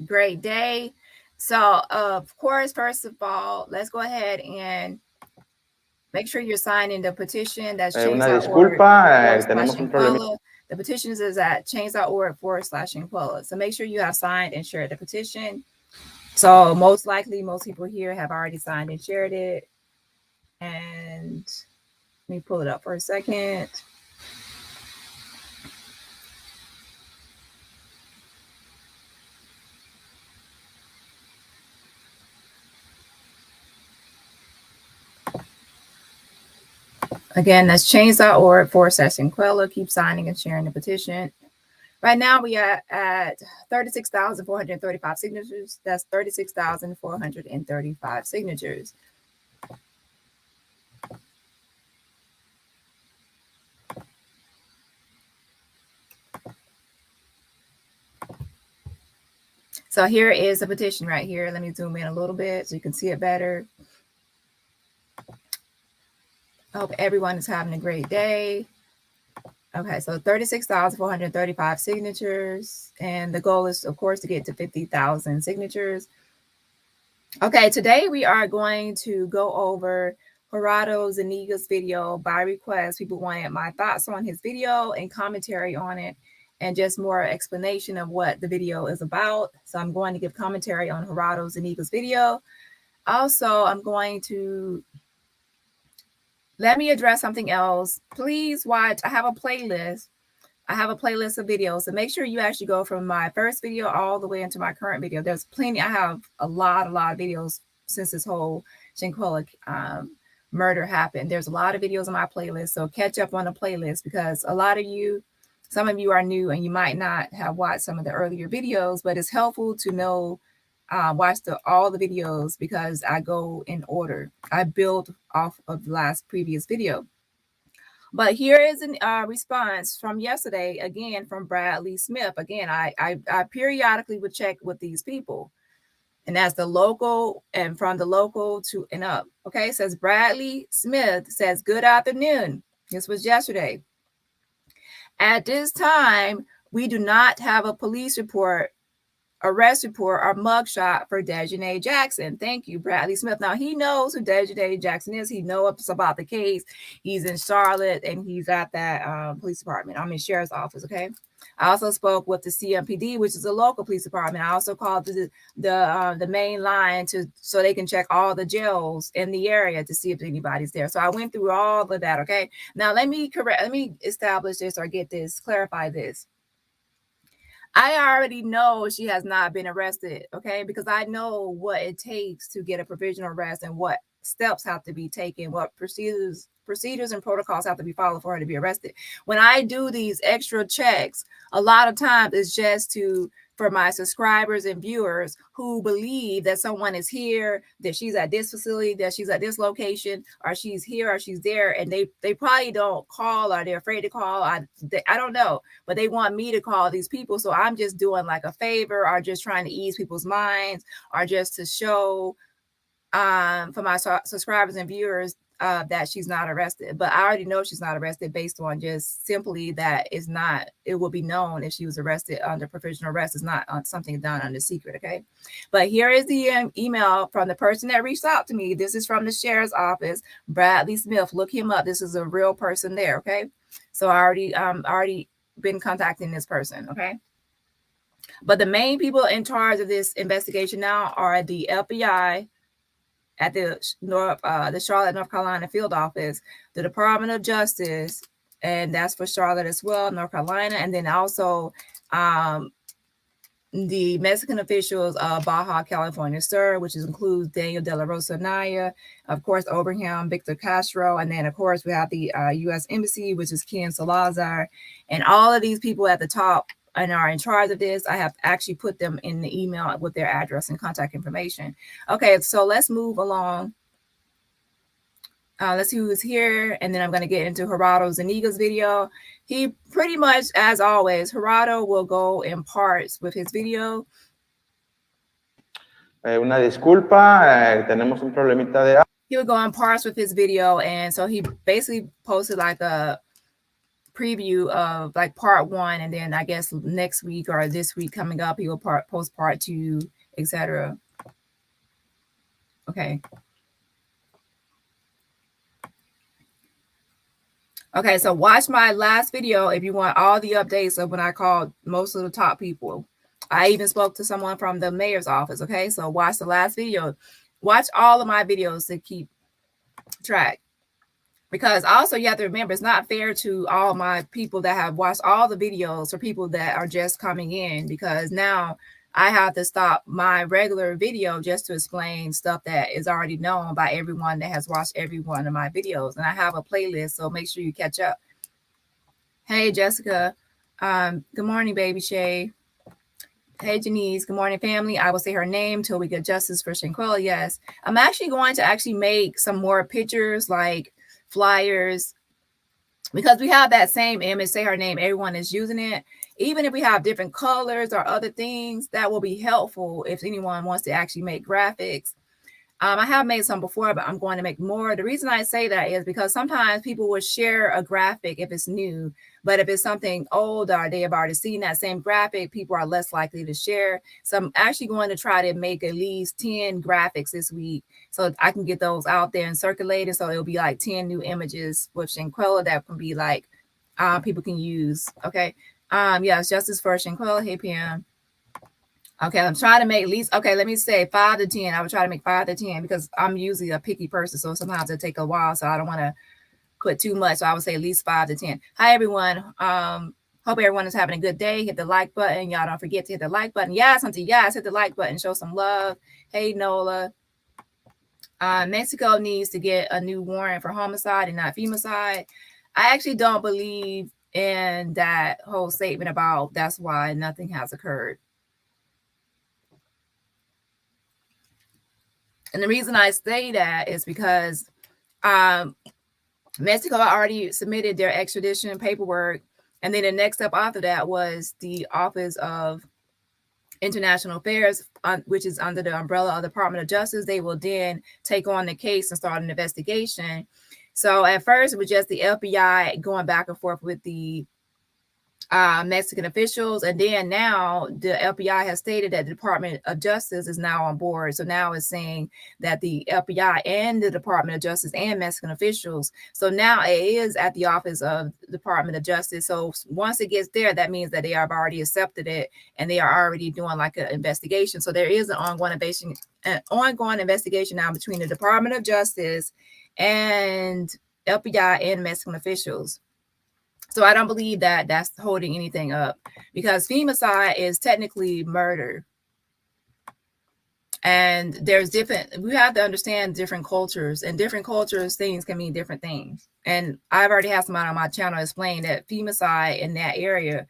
great day. So, of course, first of all, let's go ahead and make sure you're signing the petition. That's Una change.org disculpa, tenemos un problemita. /Shanquella. The petition is at change.org /Shanquella. So make sure you have signed and shared the petition. So most likely, most people here have already signed and shared it. And let me pull it up for a second. Again, that's change.org /Shanquella. Keep signing and sharing the petition. Right now, we are at 36,435 signatures. That's 36,435 signatures. So here is the petition right here. Let me zoom in a little bit so you can see it better. I hope everyone is having a great day. Okay, so 36,435 signatures. And the goal is, of course, to get to 50,000 signatures. Okay, today we are going to go over Gerardo Zuniga'S video by request. People wanted my thoughts on his video and commentary on it, and just more explanation of what the video is about. So I'm going to give commentary on Gerardo Zuniga'S video. Also, I'm going to let me address something else. Please watch. I have a playlist. I have a playlist of videos. So make sure you actually go from my first video all the way into my current video. There's plenty. I have a lot of videos since this whole Shanquella murder happened. There's a lot of videos on my playlist. So catch up on the playlist, because a lot of you, some of you are new and you might not have watched some of the earlier videos, but it's helpful to know, watch all the videos, because I go in order. I build off of the previous video. But here is a response from yesterday, again, from Bradley Smith. Again, I periodically would check with these people. And that's the local, and from the local to and up. Okay, it says Bradley Smith says, good afternoon. This was yesterday. At this time, we do not have a police report, arrest report, or mugshot for Dejanay Jackson. Thank you, Bradley Smith. Now, he knows who Dejanay Jackson is. He knows about the case. He's in Charlotte, and he's at that police department. I'm in sheriff's office, okay? I also spoke with the CMPD, which is a local police department. I also called the main line so they can check all the jails in the area to see if anybody's there. So I went through all of that, okay? Now, let me establish this, or clarify this. I already know she has not been arrested, okay? Because I know what it takes to get a provisional arrest and what steps have to be taken, what procedures and protocols have to be followed for her to be arrested. When I do these extra checks, a lot of times it's just for my subscribers and viewers who believe that someone is here, that she's at this facility, that she's at this location, or she's here or she's there, and they probably don't call, or they're afraid to call. I don't know, but they want me to call these people. So I'm just doing like a favor, or just trying to ease people's minds, or just to show for my subscribers and viewers that she's not arrested. But I already know she's not arrested based on just simply that it will be known if she was arrested under provisional arrest. It's not something done under secret, okay? But here is the email from the person that reached out to me. This is from the sheriff's office, Bradley Smith. Look him up. This is a real person there, okay? So I already been contacting this person, okay? But the main people in charge of this investigation now are the FBI at the Charlotte, North Carolina field office, the Department of Justice, and that's for Charlotte as well, North Carolina, and then also the Mexican officials of Baja California Sur, which includes Daniel De La Rosa Naya, of course, Oberham, Victor Castro, and then, of course, we have the U.S. Embassy, which is Ken Salazar, and all of these people at the top and are in charge of this. I have actually put them in the email with their address and contact information. Okay, so let's move along. Let's see who's here, and then I'm going to get into Gerardo Zuniga'S video. He pretty much, as always, Gerardo will go in parts with his video. Una disculpa, tenemos un problemita de... He would go in parts with his video, and so he basically posted like a preview of like part 1, and then I guess next week or this week coming up, he will post part 2, etc. Okay. Okay, so watch my last video if you want all the updates of when I called most of the top people. I even spoke to someone from the mayor's office. Okay, so watch the last video. Watch all of my videos to keep track. Because also you have to remember, it's not fair to all my people that have watched all the videos for people that are just coming in, because now I have to stop my regular video just to explain stuff that is already known by everyone that has watched every one of my videos. And I have a playlist, so make sure you catch up. Hey, Jessica. Good morning, baby Shay. Hey, Janice. Good morning, family. I will say her name till we get justice for Shanquella. Yes. I'm actually going to make some more pictures, like flyers, because we have that same image, say her name, everyone is using it. Even if we have different colors or other things, that will be helpful if anyone wants to actually make graphics. I have made some before, but I'm going to make more. The reason I say that is because sometimes people will share a graphic if it's new, but if it's something old or they have already seen that same graphic, people are less likely to share. So I'm actually going to try to make at least 10 graphics this week so I can get those out there and circulated. So it'll be like 10 new images with Shanquella that can be like people can use. Okay. Yes, justice for Shanquella. Hey, PM. Okay, I'm trying to make at least, okay, let me say 5 to 10. I would try to make 5 to 10 because I'm usually a picky person. So sometimes it take a while. So I don't want to put too much. So I would say at least 5 to 10. Hi, everyone. Hope everyone is having a good day. Hit the like button. Y'all don't forget to hit the like button. Yes, auntie, yes, hit the like button. Show some love. Hey, Nola. Mexico needs to get a new warrant for homicide and not femicide. I actually don't believe in that whole statement about that's why nothing has occurred. And the reason I say that is because Mexico already submitted their extradition paperwork. And then the next step after that was the Office of International Affairs, which is under the umbrella of the Department of Justice. They will then take on the case and start an investigation. So at first, it was just the FBI going back and forth with the Mexican officials, and then now the FBI has stated that the Department of Justice is now on board. So now it's saying that the FBI and the Department of Justice and Mexican officials. So now it is at the Office of the Department of Justice. So once it gets there, that means that they have already accepted it and they are already doing like an investigation. So there is an ongoing investigation now between the Department of Justice and FBI and Mexican officials. So I don't believe that that's holding anything up, because femicide is technically murder. And there's we have to understand different cultures, and different cultures, things can mean different things. And I've already had somebody on my channel explain that femicide in that area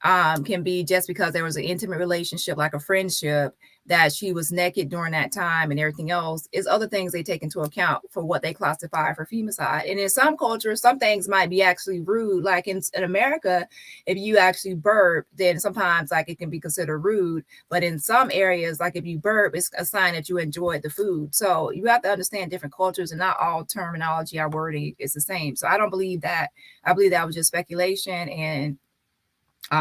can be just because there was an intimate relationship, like a friendship, that she was naked during that time, and everything else is other things they take into account for what they classify for femicide. And in some cultures, some things might be actually rude. Like in America, if you actually burp, then sometimes like it can be considered rude. But in some areas, like if you burp, it's a sign that you enjoyed the food. So you have to understand different cultures, and not all terminology or wording is the same. So I don't believe that. I believe that was just speculation, and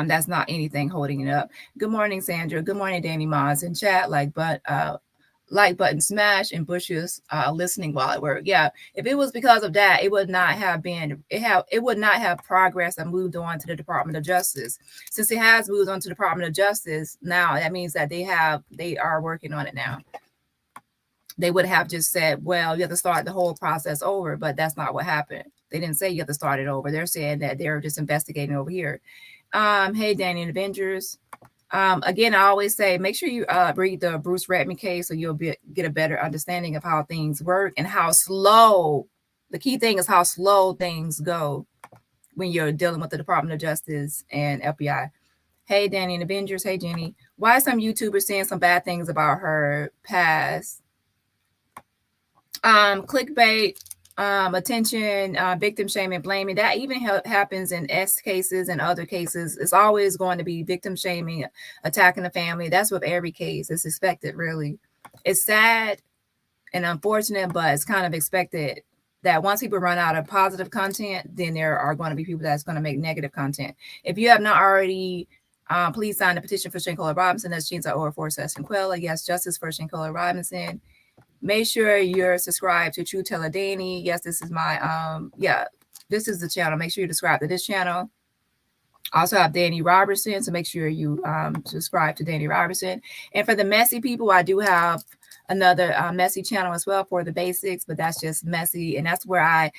that's not anything holding it up. Good morning, Sandra. Good morning, Dani Moz in chat. Like button smash, and Bush's listening while at work. Yeah, if it was because of that, it would not have been. It would not have progressed and moved on to the Department of Justice. Since it has moved on to the Department of Justice now, that means that they are working on it now. They would have just said, well, you have to start the whole process over, but that's not what happened. They didn't say you have to start it over. They're saying that they're just investigating over here. Hey, Dani and Avengers. Again, I always say, make sure you read the Bruce Redman case, so you'll get a better understanding of how things work and how slow. The key thing is how slow things go when you're dealing with the Department of Justice and FBI. Hey, Dani and Avengers. Hey, Jenny. Why are some YouTubers saying some bad things about her past? Clickbait. Attention, victim shaming, blaming. That even happens in S cases and other cases. It's always going to be victim shaming, attacking the family. That's with every case. It's expected, really. It's sad and unfortunate, but it's kind of expected that once people run out of positive content, then there are going to be people that's going to make negative content. If you have not already, please sign the petition for Shanquella Robinson. That's Jeans or for Shanquella. Yes, justice for Shanquella Robinson. Make sure you're subscribed to True Teller Dani. Yes, this is my this is the channel. Make sure you subscribe to this channel. Also have Dani Robertson, so make sure you subscribe to Dani Robertson. And for the messy people, I do have another messy channel as well for the basics, but that's just messy. And that's where I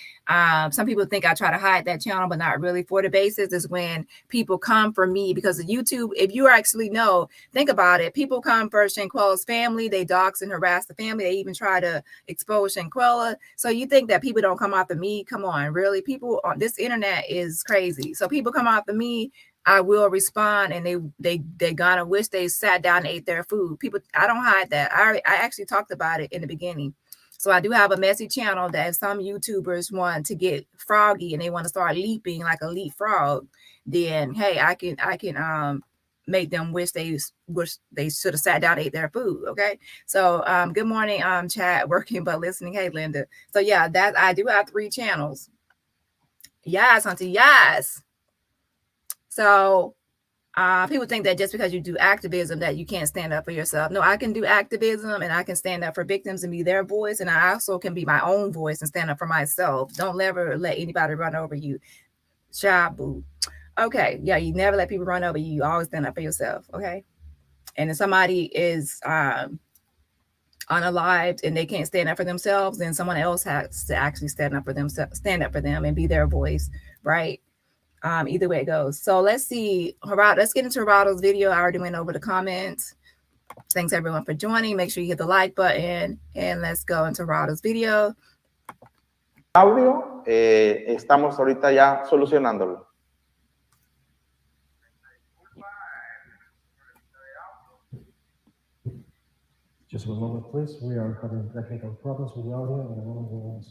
some people think I try to hide that channel, but not really. For the basics is when people come for me, because of YouTube, if you actually know, think about it, people come for Shanquella's family, they dox and harass the family, they even try to expose Shanquella. So you think that people don't come after me? Come on, really? People on this internet is crazy. So people come after me, I will respond, and they gonna wish they sat down and ate their food. People, I don't hide that. I actually talked about it in the beginning. So I do have a messy channel that if some YouTubers want to get froggy and they want to start leaping like a leap frog, then hey, I can make them wish they should have sat down and ate their food. Okay. So good morning, chat, working but listening. Hey, Linda. So yeah, that I do have 3 channels. Yes, auntie, yes. So people think that just because you do activism that you can't stand up for yourself. No, I can do activism and I can stand up for victims and be their voice. And I also can be my own voice and stand up for myself. Don't ever let anybody run over you. Shabu. Okay. Yeah, you never let people run over you. You always stand up for yourself. Okay. And if somebody is unalived and they can't stand up for themselves, then someone else has to actually stand up for them and be their voice. Right. Either way it goes. So let's see. Let's get into Gerardo's video. I already went over the comments. Thanks everyone for joining. Make sure you hit the like button and let's go into Gerardo's video. Audio, estamos ahorita ya solucionándolo. Just one moment, please. We are having technical problems with the audio and I want to go on.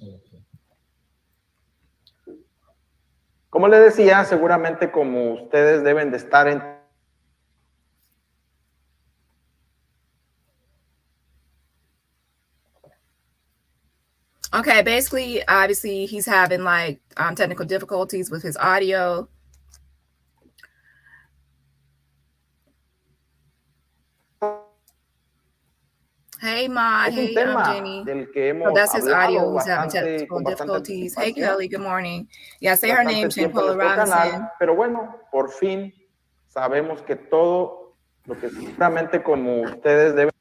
Como les decía, seguramente como ustedes deben de estar en... Okay, basically, obviously, he's having like technical difficulties with his audio. Hey, Ma. Hey, Jenny. So that's his audio. He's having technical difficulties. Hey, Kelly. Good morning. Yeah, say her name, Shanquella Robinson. Canal, pero bueno, por fin sabemos que todo lo que seguramente como ustedes deben...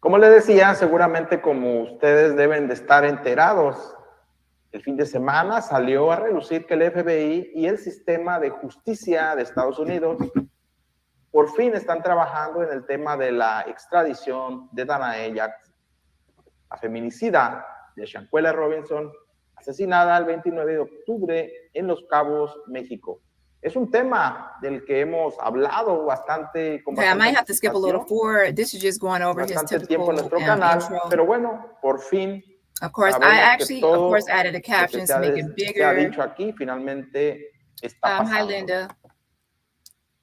Como les decía, seguramente como ustedes deben de estar enterados, el fin de semana salió a relucir que el FBI y el sistema de justicia de Estados Unidos por fin están trabajando en el tema de la extradición de Dani, la feminicida de Shanquella Robinson, asesinada el 29 de octubre en Los Cabos, México. Es un tema del que hemos hablado bastante. Okay, I might have to skip a little forward. This is just going over his typical intro. Pero bueno, por fin. Of course, I actually, of course, added the captions to make it bigger. Se ha dicho aquí, finalmente está pasando. Hi, Linda.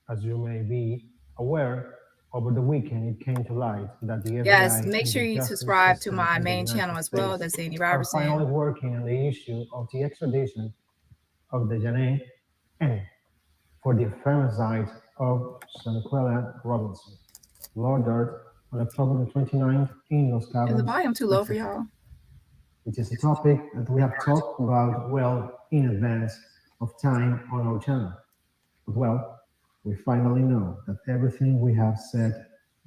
As you may be aware, over the weekend it came to light that the FBI... Yes, make sure you subscribe to my main channel as well. That's Dani Robertson. Finally working on the issue of the extradition of the Jaylen for the femicide of Shanquella Robinson, murdered on October the 29th in Los Cabos. Is the volume too low for y'all? It is a topic that we have talked about well in advance of time on our channel. But well, we finally know that everything we have said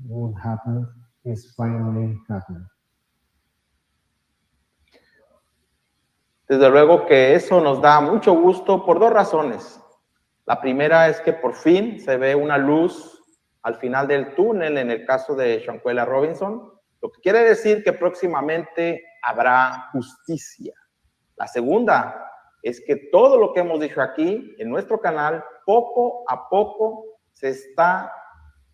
would happen is finally happening. Desde luego que eso nos da mucho gusto por 2 razones. La primera es que por fin se ve una luz al final del túnel en el caso de Shanquella Robinson, lo que quiere decir que próximamente habrá justicia. La segunda es que todo lo que hemos dicho aquí en nuestro canal, poco a poco se está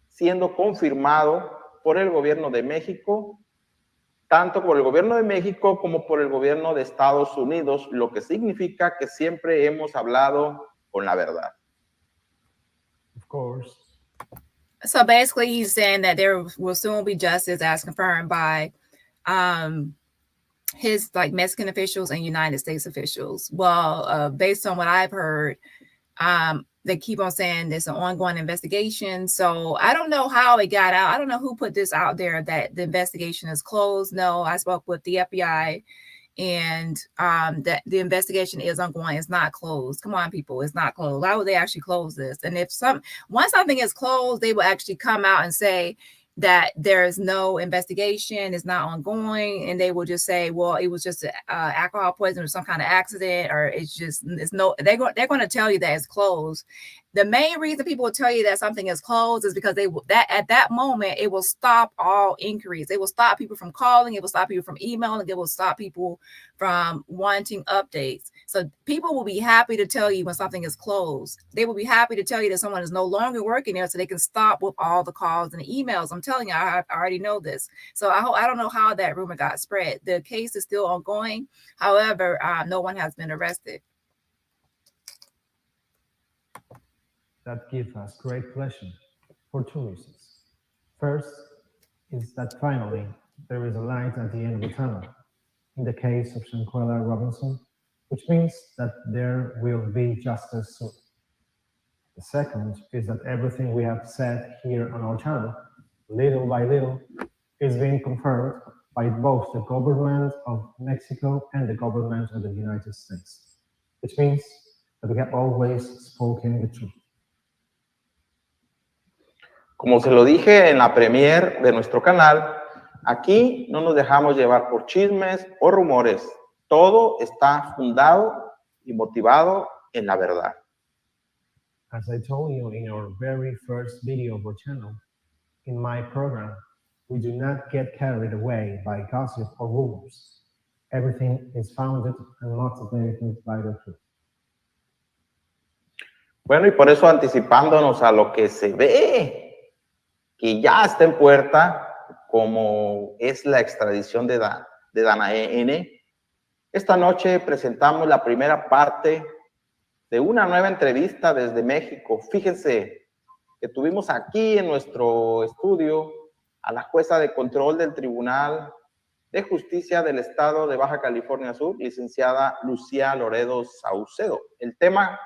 siendo confirmado por el gobierno de México, tanto por el gobierno de México como por el gobierno de Estados Unidos, lo que significa que siempre hemos hablado con la verdad. Of course. So basically he's saying that there will soon be justice as confirmed by his like Mexican officials and United States officials. Well, based on what I've heard, they keep on saying there's an ongoing investigation. So I don't know how it got out. I don't know who put this out there that the investigation is closed. No, I spoke with the FBI and that the investigation is ongoing. It's not closed. Come on, people, it's not closed. Why would they actually close this? And if once something is closed, they will actually come out and say that there is no investigation, it's not ongoing, and they will just say, well, it was just alcohol poisoning or some kind of accident, or it's no. They're going to tell you that it's closed. The main reason people will tell you that something is closed is because at that moment it will stop all inquiries. It will stop people from calling. It will stop people from emailing. It will stop people from wanting updates. So people will be happy to tell you when something is closed. They will be happy to tell you that someone is no longer working there, so they can stop with all the calls and the emails. I'm telling you, I already know this. So I don't know how that rumor got spread. The case is still ongoing. However, no one has been arrested. That gives us great pleasure for two reasons. First is that finally there is a light at the end of the tunnel in the case of Shanquella Robinson, which means that there will be justice soon. The second is that everything we have said here on our channel, little by little, is being confirmed by both the government of Mexico and the government of the United States, which means that we have always spoken the truth. Como se lo dije en la premiere de nuestro canal, aquí no nos dejamos llevar por chismes o rumores. Todo está fundado y motivado en la verdad. As I told you in our very first video of our channel, in my program, we do not get carried away by gossip or rumors. Everything is founded and motivated by the truth. Bueno, y por eso anticipándonos a lo que se ve, que ya está en puerta, como es la extradición de Dani. Esta noche presentamos la primera parte de una nueva entrevista desde México. Fíjense que tuvimos aquí en nuestro estudio a la jueza de control del Tribunal de Justicia del Estado de Baja California Sur, licenciada Lucía Loredo Saucedo. El tema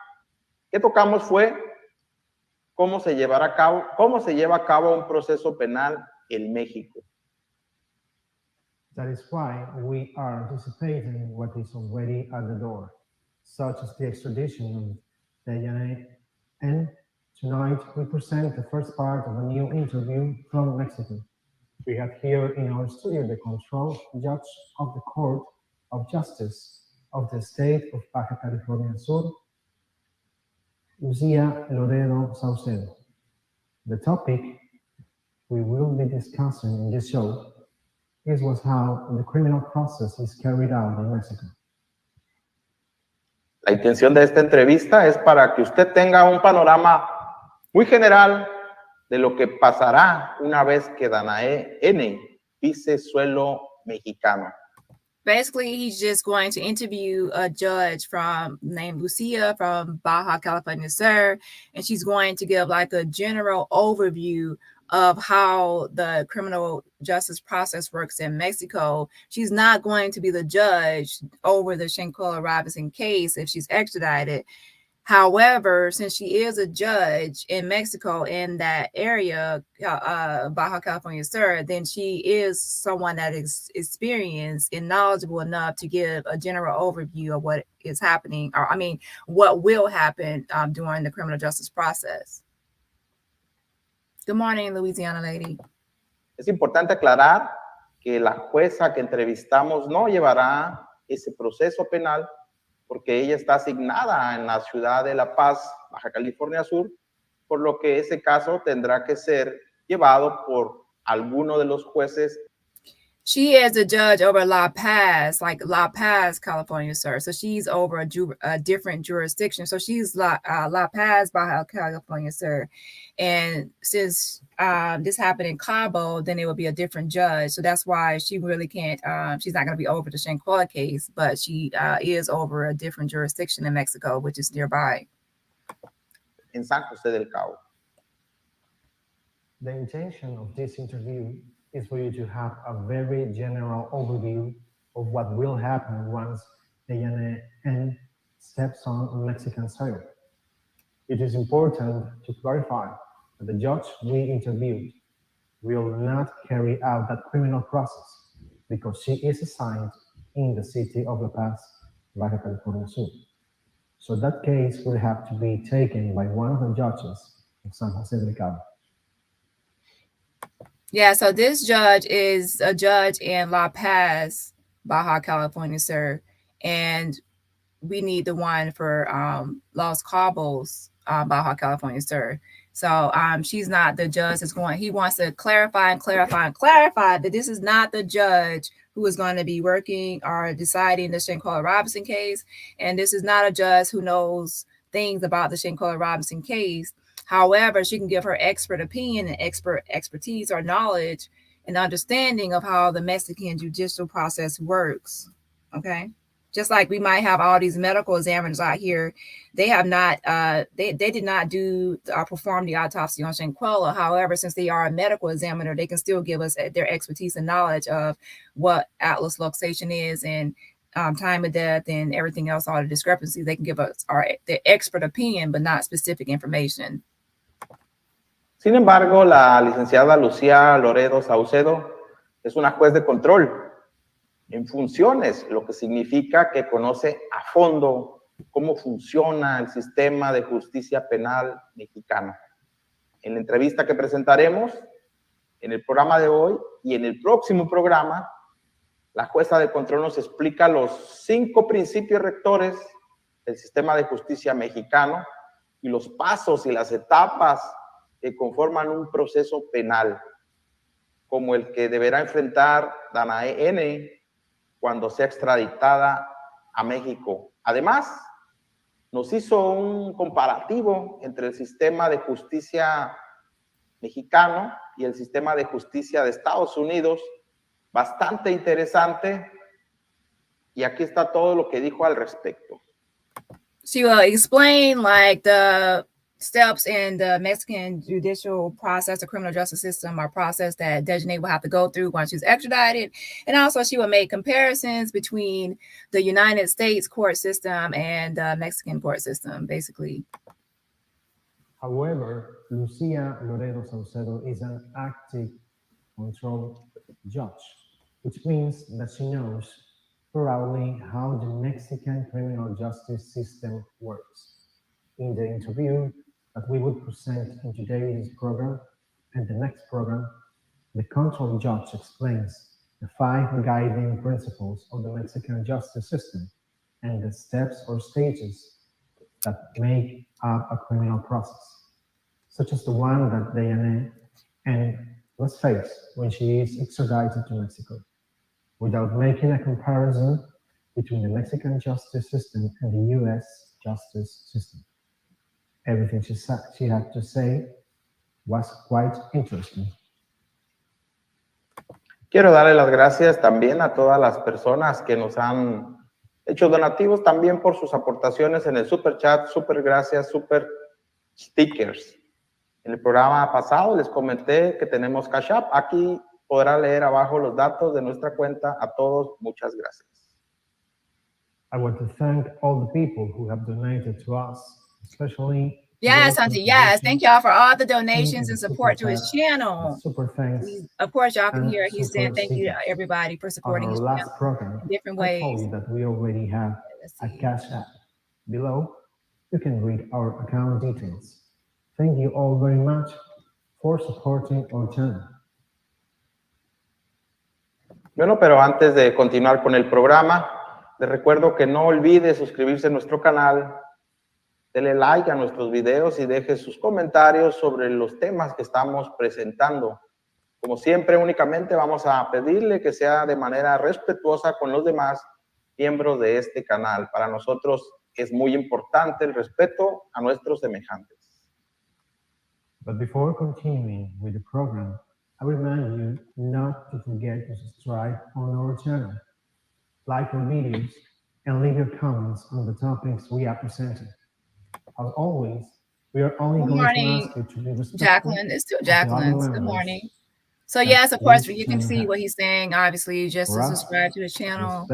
que tocamos fue cómo se lleva a cabo un proceso penal en México. That is why we are anticipating what is already at the door, such as the extradition of Jaylen. And tonight we present the first part of a new interview from Mexico. We have here in our studio the control judge of the Court of Justice of the State of Baja California Sur, Lucía Loredo Saucedo. The topic we will be discussing in this show was how the criminal process is carried out in Mexico. La intención de esta entrevista es para que usted tenga un panorama muy general de lo que pasará una vez que Dani pise suelo mexicano. Basically, he's just going to interview a judge named Lucia from Baja California Sur, and she's going to give like a general overview of how the criminal justice process works in Mexico. She's not going to be the judge over the Shanquella Robinson case if she's extradited. However, since she is a judge in Mexico in that area, Baja California Sur, then she is someone that is experienced and knowledgeable enough to give a general overview of what is happening, or what will happen during the criminal justice process. Good morning, Louisiana lady. Es importante aclarar que la jueza que entrevistamos no llevará ese proceso penal, porque ella está asignada en la ciudad de La Paz, Baja California Sur, por lo que ese caso tendrá que ser llevado por alguno de los jueces. She is a judge over La Paz, California Sur. So she's over a different jurisdiction. So she's La Paz, Baja California Sur. And since this happened in Cabo, then it will be a different judge. So that's why she really can't, she's not going to be over the Shanquella case, but she is over a different jurisdiction in Mexico, which is nearby. En San José del Cabo. The intention of this interview is for you to have a very general overview of what will happen once Dani steps on Mexican soil. It is important to clarify that the judge we interviewed will not carry out that criminal process because she is assigned in the city of La Paz, Baja California Sur. So that case will have to be taken by one of the judges of San Jose del Cabo. Yeah, so this judge is a judge in La Paz, Baja California, sir. And we need the one for Los Cabos, Baja California, sir. So she's not the judge that's going. He wants to clarify that this is not the judge who is going to be working or deciding the Shanquella Robinson case. And this is not a judge who knows things about the Shanquella Robinson case. However, she can give her expert opinion and expertise or knowledge and understanding of how the Mexican judicial process works. Okay. Just like we might have all these medical examiners out here, they have not, they did not do or perform the autopsy on Shanquella. However, since they are a medical examiner, they can still give us their expertise and knowledge of what atlas luxation is and time of death and everything else, all the discrepancies. They can give us their expert opinion, but not specific information. Sin embargo, la licenciada Lucía Loredo Saucedo es una juez de control en funciones, lo que significa que conoce a fondo cómo funciona el sistema de justicia penal mexicano. En la entrevista que presentaremos, en el programa de hoy y en el próximo programa, la jueza de control nos explica los 5 principios rectores del sistema de justicia mexicano y los pasos y las etapas que conforman un proceso penal, como el que deberá enfrentar Dani cuando sea extraditada a México. Además, nos hizo un comparativo entre el sistema de justicia mexicano y el sistema de justicia de Estados Unidos, bastante interesante, y aquí está todo lo que dijo al respecto. She will explain like the steps in the Mexican judicial process, the criminal justice system, or process that Dani will have to go through once she's extradited. And also she will make comparisons between the United States court system and the Mexican court system, basically. However, Lucía Loredo Saucedo is an active control judge, which means that she knows thoroughly how the Mexican criminal justice system works. In the interview that we would present in today's program and the next program, the control judge explains the 5 guiding principles of the Mexican justice system and the steps or stages that make up a criminal process, such as the one that Dani was faced when she is extradited to Mexico, without making a comparison between the Mexican justice system and the U.S. justice system. Everything she had to say was quite interesting. Quiero darle las gracias también a todas las personas que nos han hecho donativos también por sus aportaciones en el super chat, super gracias, super stickers. En el programa pasado les comenté que tenemos Cash App. Aquí podrá leer abajo los datos de nuestra cuenta. A todos, muchas gracias. I want to thank all the people who have donated to us, especially. Yes, Auntie, yes. Thank y'all for all the donations and support to his channel. Super thanks. Of course, y'all can hear he's saying thank you to everybody for supporting his channel program, in different ways. I told you that we already have a Cash App. Below, you can read our account details. Thank you all very much for supporting our channel. Bueno, pero antes de continuar con el programa, les recuerdo que no olvide suscribirse a nuestro canal, dele like a nuestros videos y deje sus comentarios sobre los temas que estamos presentando. Como siempre, únicamente vamos a pedirle que sea de manera respetuosa con los demás miembros de este canal. Para nosotros es muy importante el respeto a nuestros semejantes. But before continuing with the program, I remind you not to forget to subscribe on our channel, like our videos, and leave your comments on the topics we are presenting. As always, we are only going to ask you to be respectful. Jacqueline, it's still Jacqueline's. Good morning. So yes, of course, you can see what he's saying. Obviously, just to subscribe to the channel.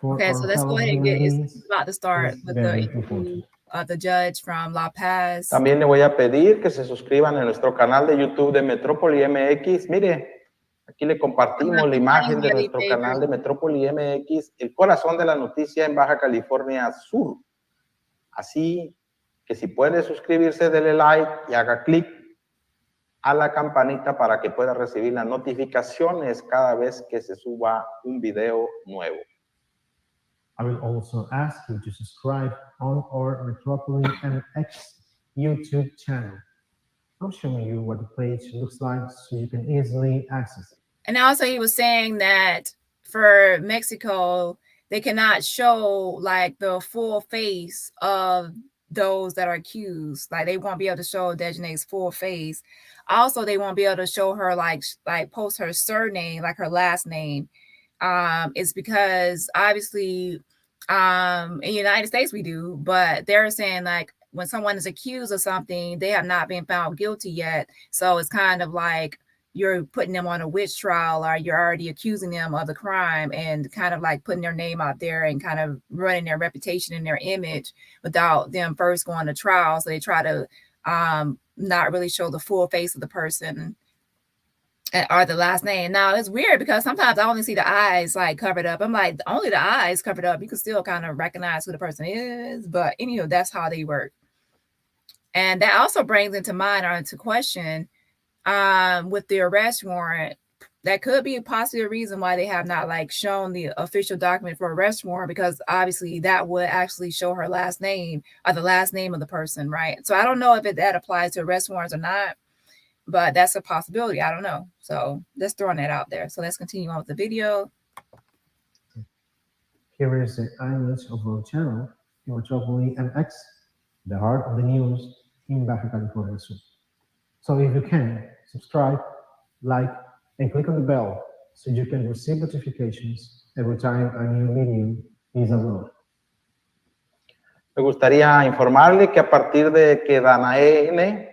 Okay, so let's go ahead and it's about to start with the interview of the judge from La Paz. También le voy a pedir que se suscriban a nuestro canal de YouTube de Metrópoli MX. Mire, aquí le compartimos la imagen de nuestro canal de Metrópoli MX, el corazón de la noticia en Baja California Sur. Así que si puede suscribirse, dele like y haga clic a la campanita para que pueda recibir las notificaciones cada vez que se suba un video nuevo. I will also ask you to subscribe on our Metropolis MX YouTube channel. I'm showing you what the page looks like so you can easily access it. And also he was saying that for Mexico, they cannot show like the full face of those that are accused. Like they won't be able to show Dejanay's full face. Also, they won't be able to show her like post her surname, like her last name. It's because obviously in the United States we do, but they're saying like when someone is accused of something, they have not been found guilty yet. So it's kind of like you're putting them on a witch trial, or you're already accusing them of the crime and kind of like putting their name out there and kind of running their reputation and their image without them first going to trial. So they try to not really show the full face of the person or the last name. Now it's weird because sometimes I only see the eyes like covered up. I'm like, only the eyes covered up. You can still kind of recognize who the person is, but anyhow, that's how they work. And that also brings into mind or into question with the arrest warrant, that could be possibly a reason why they have not like shown the official document for arrest warrant, because obviously that would actually show her last name or the last name of the person, right? So I don't know if that applies to arrest warrants or not, but that's a possibility. I don't know. So let's throw that out there. So let's continue on with the video. Here is the image of our channel, Metropolis MX, the heart of the news in Baja California Sur. So if you can, subscribe, like, and click on the bell so you can receive notifications every time a new video is uploaded. Me gustaría informarle que a partir de que Dani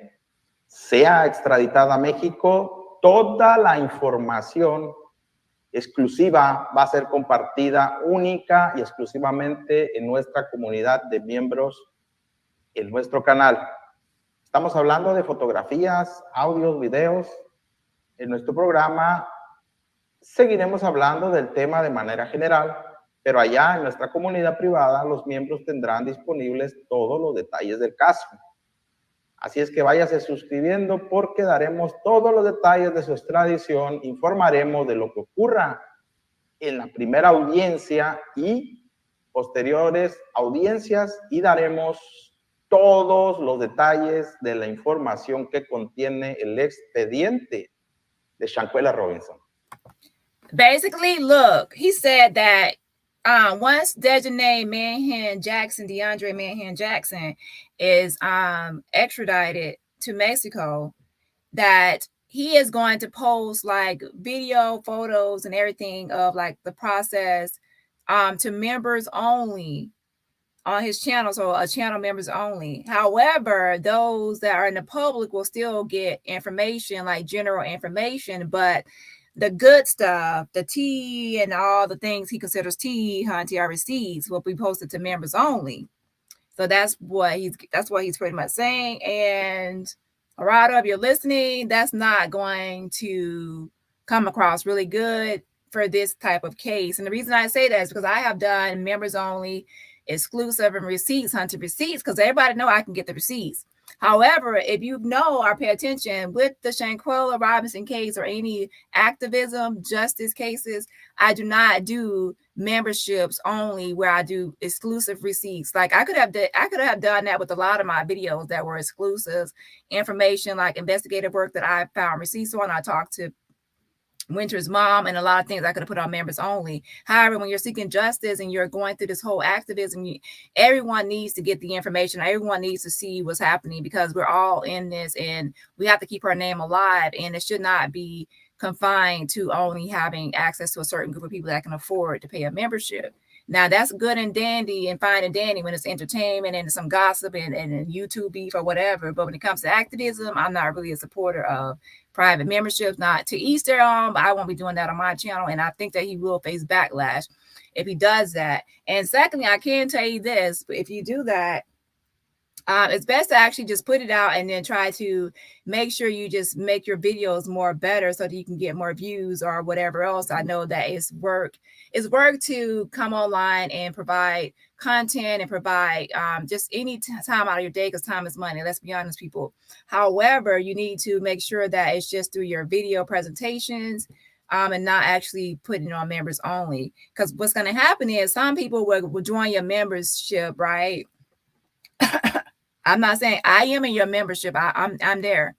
sea extraditada a México, toda la información exclusiva va a ser compartida única y exclusivamente en nuestra comunidad de miembros en nuestro canal. Estamos hablando de fotografías, audios, videos. En nuestro programa seguiremos hablando del tema de manera general, pero allá en nuestra comunidad privada los miembros tendrán disponibles todos los detalles del caso. Así es que váyase suscribiendo porque daremos todos los detalles de su extradición, informaremos de lo que ocurra en la primera audiencia y posteriores audiencias y daremos todos los detalles de la información que contiene el expediente de Shanquella Robinson. Basically, look, he said that once Dejanay Manhan Jackson, DeAndre Manhan Jackson is extradited to Mexico, that he is going to post like video, photos, and everything of like the process to members only on his channel, so channel members only. However, those that are in the public will still get information, like general information, but the good stuff, the tea and all the things he considers tea, TR receipts, will be posted to members only. So that's what he's pretty much saying. And Gerardo, if you're listening, that's not going to come across really good for this type of case. And the reason I say that is because I have done members only, exclusive, and receipts, hunted receipts, because everybody know I can get the receipts. However, if you know or pay attention with the Shanquella Robinson case or any activism, justice cases, I do not do memberships only where I do exclusive receipts. Like I could have done that with a lot of my videos that were exclusives, information like investigative work that I found receipts on. I talked to Winter's mom and a lot of things I could have put on members only. However, when you're seeking justice and you're going through this whole activism, everyone needs to get the information. Everyone needs to see what's happening because we're all in this and we have to keep our name alive. And it should not be confined to only having access to a certain group of people that can afford to pay a membership. Now, that's good and dandy and fine and dandy when it's entertainment and some gossip and YouTube beef or whatever. But when it comes to activism, I'm not really a supporter of private memberships. Not to each their own, but I won't be doing that on my channel. And I think that he will face backlash if he does that. And secondly, I can tell you this, but if you do that, it's best to actually just put it out and then try to make sure you just make your videos more better so that you can get more views or whatever else. I know that it's work to come online and provide content and provide just any time out of your day, because time is money. Let's be honest, people. However, you need to make sure that it's just through your video presentations and not actually putting it on members only. Because what's going to happen is some people will join your membership, right? I'm not saying I am in your membership. I'm there.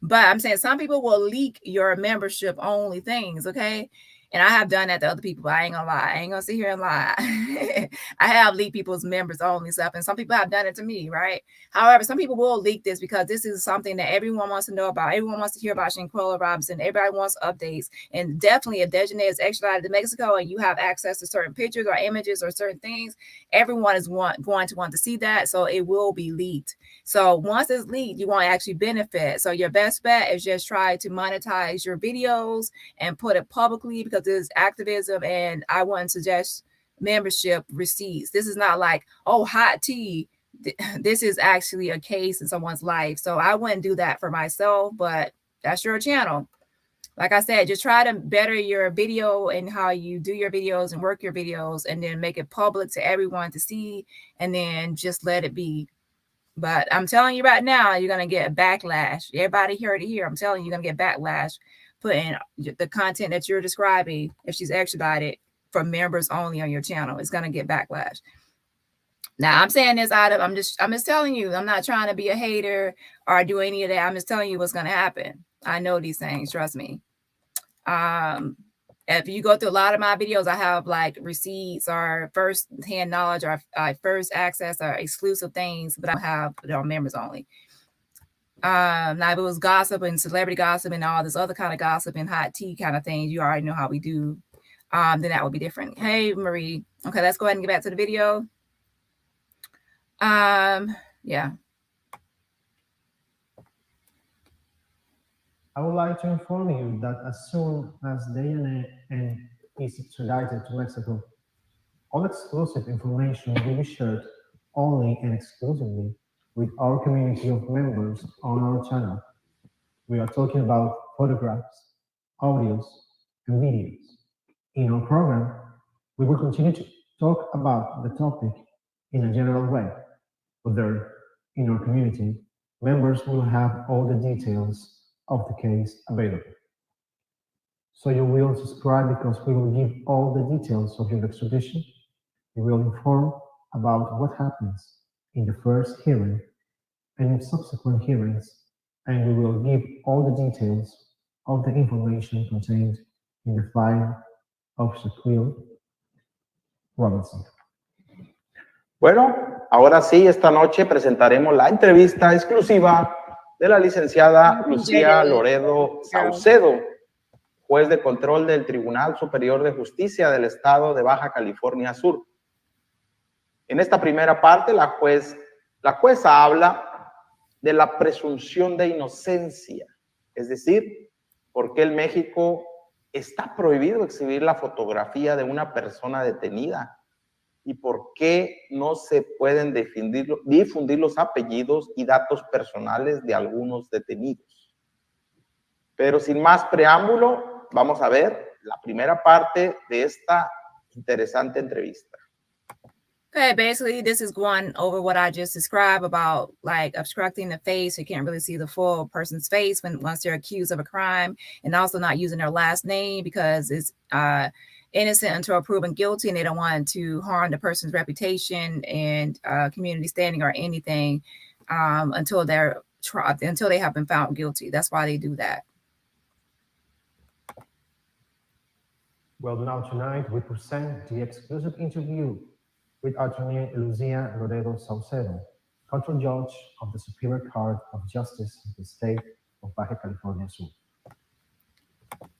But I'm saying some people will leak your membership only things, okay? And I have done that to other people. I ain't gonna lie. I ain't gonna sit here and lie. I have leaked people's members only stuff, and some people have done it to me, right? However, some people will leak this because this is something that everyone wants to know about. Everyone wants to hear about Shanquella Robinson. Everybody wants updates. And definitely if Dejanae is extradited to Mexico and you have access to certain pictures or images or certain things, everyone is going to want to see that. So it will be leaked. So once it's leaked, you won't actually benefit. So your best bet is just try to monetize your videos and put it publicly, because it's activism, and I wouldn't suggest membership receipts. This is not like, oh, hot tea. This is actually a case in someone's life. So I wouldn't do that for myself, but that's your channel. Like I said, just try to better your video and how you do your videos and work your videos, and then make it public to everyone to see, and then just let it be. But I'm telling you right now, you're going to get a backlash. Everybody heard it here. I'm telling you, you're going to get backlash putting the content that you're describing, if she's extradited, for members only on your channel. It's going to get backlash. Now, I'm saying this I'm just telling you, I'm not trying to be a hater or do any of that. I'm just telling you what's going to happen. I know these things, trust me. If you go through a lot of my videos, I have like receipts or first-hand knowledge or first access or exclusive things, but I have it on members only. Now if it was gossip and celebrity gossip and all this other kind of gossip and hot tea kind of things, you already know how we do, then that would be different. Hey, Marie. Okay, let's go ahead and get back to the video. Yeah. I would like to inform you that as soon as Dani is extradited to Mexico, all exclusive information will be shared only and exclusively with our community of members on our channel. We are talking about photographs, audios, and videos. In our program, we will continue to talk about the topic in a general way, but there, in our community, members will have all the details of the case available. So you will subscribe, because we will give all the details of your extradition. We will inform about what happens in the first hearing and in subsequent hearings, and we will give all the details of the information contained in the file of Shanquella Robinson. Bueno, ahora sí, esta noche presentaremos la entrevista exclusiva de la licenciada Lucía Loredo Saucedo, juez de control del Tribunal Superior de Justicia del Estado de Baja California Sur. En esta primera parte, la jueza habla de la presunción de inocencia, es decir, por qué en México está prohibido exhibir la fotografía de una persona detenida y por qué no se pueden difundir los apellidos y datos personales de algunos detenidos. Pero sin más preámbulo, vamos a ver la primera parte de esta interesante entrevista. Okay, basically this is going over what I just described about like obstructing the face. You can't really see the full person's face once they're accused of a crime, and also not using their last name because it's innocent until proven guilty, and they don't want to harm the person's reputation and community standing or anything until they have been found guilty. That's why they do that. Well, now tonight we present the exclusive interview with Attorney Lucía Loredo Saucedo, Control Judge of the Superior Court of Justice of the State of Baja California Sur.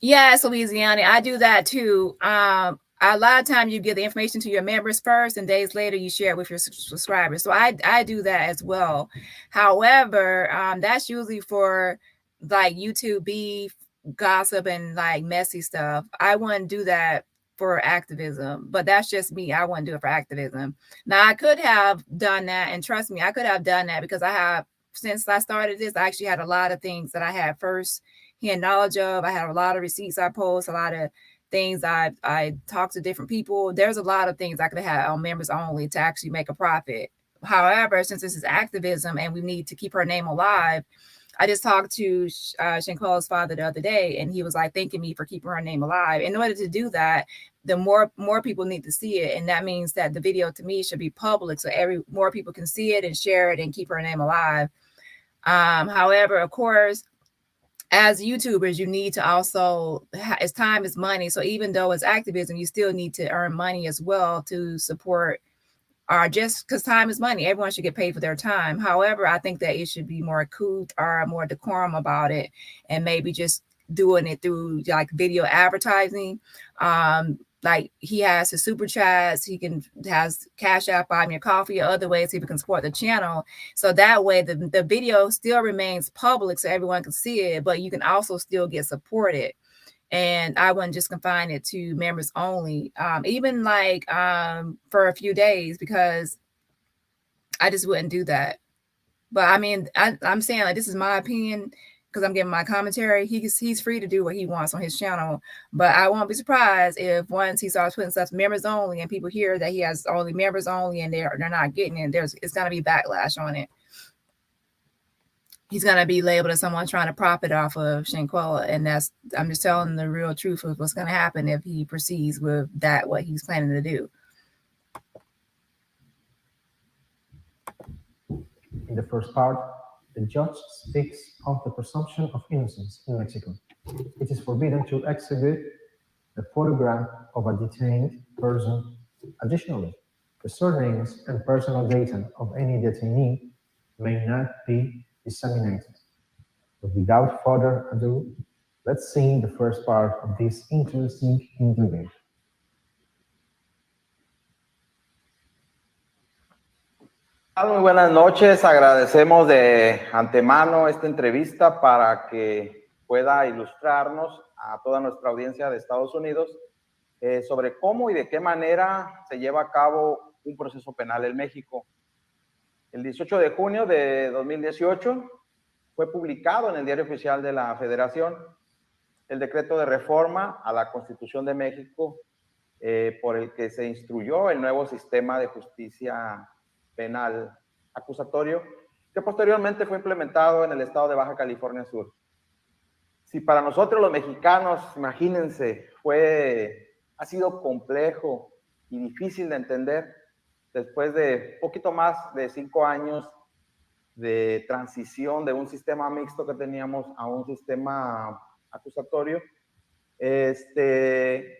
Yes, Louisiana, I do that too. A lot of times you give the information to your members first, and days later you share it with your subscribers. So I do that as well. However, that's usually for like YouTube beef, gossip, and like messy stuff. I wouldn't do that for activism, but that's just me. I wouldn't do it for activism. Now, I could have done that, and trust me, I could have done that because I have, since I started this, I actually had a lot of things that I had first hand knowledge of. I had a lot of receipts I post, a lot of things I talked to different people. There's a lot of things I could have had on members only to actually make a profit. However, since this is activism and we need to keep her name alive, I just talked to Shanquella's father the other day, and he was like thanking me for keeping her name alive. In order to do that, the more people need to see it, and that means that the video to me should be public, so more people can see it and share it and keep her name alive. However, of course, as YouTubers, you need to also, as time is money. So even though it's activism, you still need to earn money as well to support, or just because time is money. Everyone should get paid for their time. However, I think that it should be more couth or more decorum about it, and maybe just doing it through like video advertising. Like he has his super chats, has Cash App, buy me a coffee, or other ways people can support the channel. So that way the video still remains public so everyone can see it, but you can also still get supported. And I wouldn't just confine it to members only, even like for a few days, because I just wouldn't do that. But I mean, I'm saying like this is my opinion because I'm giving my commentary. He's free to do what he wants on his channel, but I won't be surprised if once he starts putting stuff members only and people hear that he has only members only and they're not getting it, it's going to be backlash on it. He's going to be labeled as someone trying to profit off of Shanquella. And I'm just telling the real truth of what's going to happen if he proceeds with that, what he's planning to do. In the first part, the judge speaks of the presumption of innocence in Mexico. It is forbidden to exhibit a photograph of a detained person. Additionally, the surnames and personal data of any detainee may not be disseminated. But without further ado, let's see the first part of this interesting interview. Muy buenas noches, agradecemos de antemano esta entrevista para que pueda ilustrarnos a toda nuestra audiencia de Estados Unidos sobre cómo y de qué manera se lleva a cabo un proceso penal en México. El 18 de junio de 2018 fue publicado en el Diario Oficial de la Federación el decreto de reforma a la Constitución de México por el que se instruyó el nuevo sistema de justicia penal acusatorio, que posteriormente fue implementado en el estado de Baja California Sur. Si para nosotros los mexicanos, imagínense, ha sido complejo y difícil de entender después de poquito más de 5 años de transición de un sistema mixto que teníamos a un sistema acusatorio,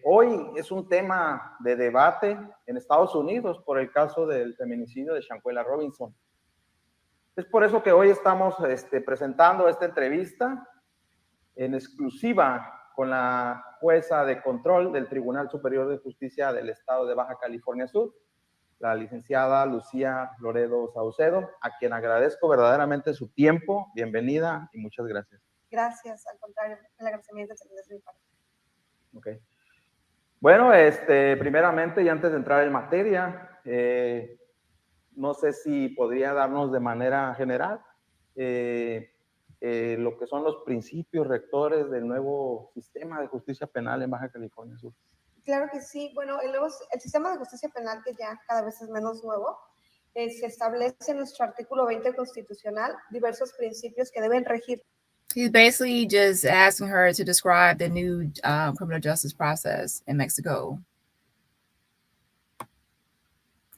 hoy es un tema de debate en Estados Unidos por el caso del feminicidio de Shanquella Robinson. Es por eso que hoy estamos presentando esta entrevista en exclusiva con la jueza de control del Tribunal Superior de Justicia del Estado de Baja California Sur, la licenciada Lucía Loredo Saucedo, a quien agradezco verdaderamente su tiempo. Bienvenida y muchas gracias. Gracias, al contrario, el agradecimiento es de mi parte. Okay. Bueno, primeramente y antes de entrar en materia, no sé si podría darnos de manera general lo que son los principios rectores del nuevo sistema de justicia penal en Baja California Sur. Claro que sí. Bueno, el sistema de justicia penal, que ya cada vez es menos nuevo, se establece en nuestro artículo 20 constitucional diversos principios que deben regir. He's basically just asking her to describe the new criminal justice process in Mexico.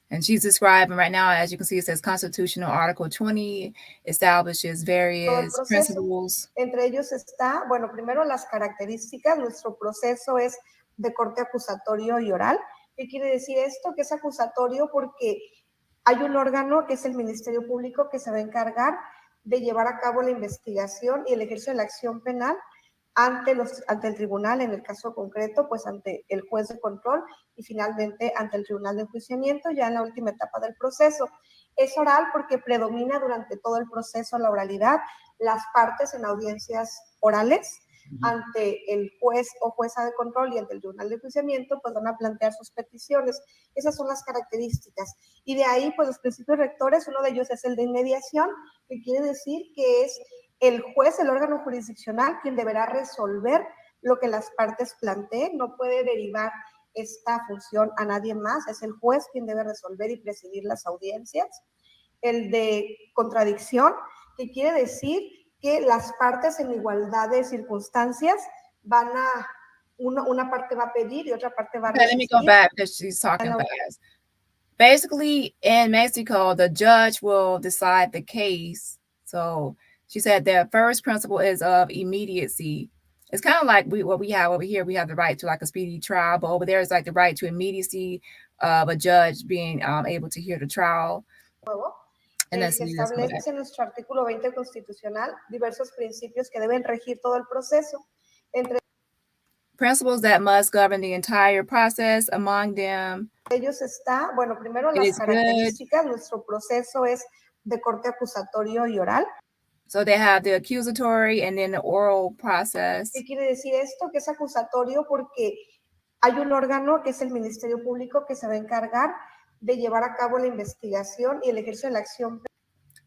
And she's describing right now, as you can see, it says Constitutional Article 20 establishes various principles. Entre ellos está, bueno, primero las características. Nuestro proceso es de corte acusatorio y oral. ¿Qué quiere decir esto? Que es acusatorio porque hay un órgano que es el Ministerio Público que se va a encargar de llevar a cabo la investigación y el ejercicio de la acción penal ante el tribunal, en el caso concreto, pues ante el juez de control y finalmente ante el tribunal de enjuiciamiento, ya en la última etapa del proceso. Es oral porque predomina durante todo el proceso la oralidad. Las partes en audiencias orales ante el juez o jueza de control y ante el tribunal de enjuiciamiento, pues van a plantear sus peticiones. Esas son las características. Y de ahí, pues los principios rectores, uno de ellos es el de inmediación, que quiere decir que es el juez, el órgano jurisdiccional, quien deberá resolver lo que las partes planteen. No puede derivar esta función a nadie más, es el juez quien debe resolver y presidir las audiencias. El de contradicción, que quiere decir que las partes en igualdad de circunstancias van a, una parte va a pedir y otra parte va a resistir. Let me go back because she's talking fast. Basically, in Mexico, the judge will decide the case. So she said the first principle is of immediacy. It's kind of like what we have over here. We have the right to like a speedy trial, but over there is like the right to immediacy of a judge being able to hear the trial. Que establece en nuestro artículo 20 constitucional diversos principios que deben regir todo el proceso. Entre principles that must govern the entire process. Among them, ellos está, bueno, primero las características. Nuestro proceso es de corte acusatorio y oral. So they have the accusatory and then the oral process. ¿Qué quiere decir esto? Que es acusatorio porque hay un órgano que es el Ministerio Público que se va a encargar de llevar a cabo la investigación y el ejercicio de la acción.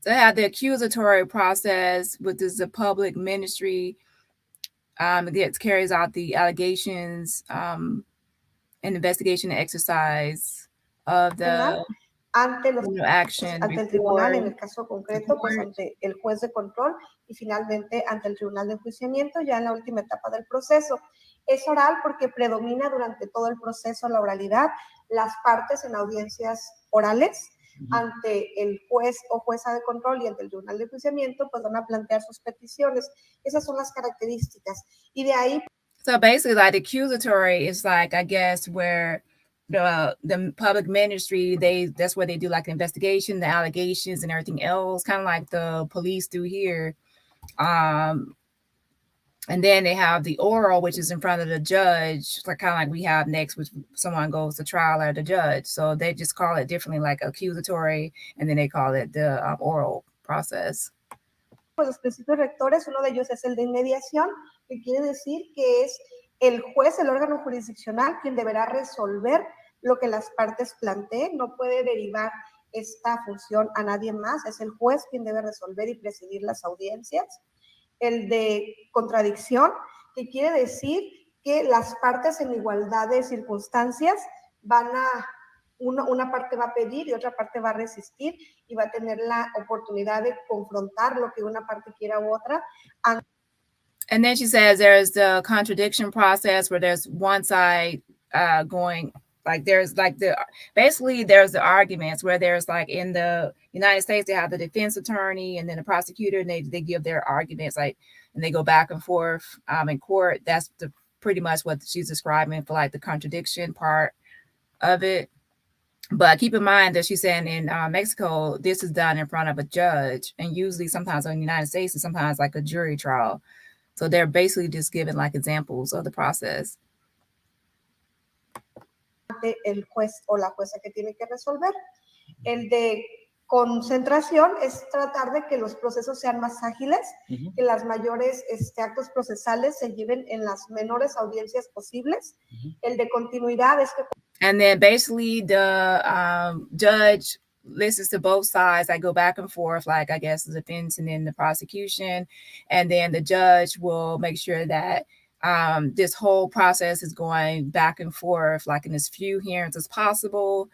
So they have the accusatory process, which is the public ministry that carries out the allegations and investigation and exercise of the ante los action ante el tribunal, en el caso concreto, pues ante el juez de control y finalmente ante el tribunal de enjuiciamiento, ya en la última etapa del proceso. Es oral porque predomina durante todo el proceso la oralidad. Las partes en audiencias orales ante el juez o jueza de control y ante el tribunal de enjuiciamiento, pues van a plantear sus peticiones. Esas son las características. Y de ahí. So basically, like the accusatory is like, I guess, where the public ministry, that's where they do like the investigation, the allegations and everything else, kind of like the police do here. And then they have the oral, which is in front of the judge, like kind of like we have next, which someone goes to trial or the judge. So they just call it differently, like accusatory, and then they call it the oral process. Pues los principios rectores, uno de ellos es el de inmediación, que quiere decir que es el juez, el órgano jurisdiccional, quien deberá resolver lo que las partes planteen. No puede derivar esta función a nadie más, es el juez quien debe resolver y presidir las audiencias. El de contradicción, que quiere decir que las partes en igualdad de circunstancias van a, una parte va a pedir y otra parte va a resistir y va a tener la oportunidad de confrontar lo que una parte quiera u otra. And then she says there's the contradiction process where there's one side going, like there's like there's the arguments where there's like in the United States, they have the defense attorney and then the prosecutor, and they give their arguments, like, and they go back and forth in court. That's pretty much what she's describing for like the contradiction part of it. But keep in mind that she's saying in Mexico, this is done in front of a judge, and usually sometimes in the United States, it's sometimes like a jury trial. So they're basically just giving like examples of the process. El juez o la jueza que tiene que resolver. El de concentración es tratar de que los procesos sean más ágiles, que las mayores actos procesales se lleven en las menores audiencias posibles. El de continuidad es que... And then basically the judge listens to both sides. I go back and forth, like I guess the defense and then the prosecution. And then the judge will make sure that this whole process is going back and forth, like in as few hearings as possible.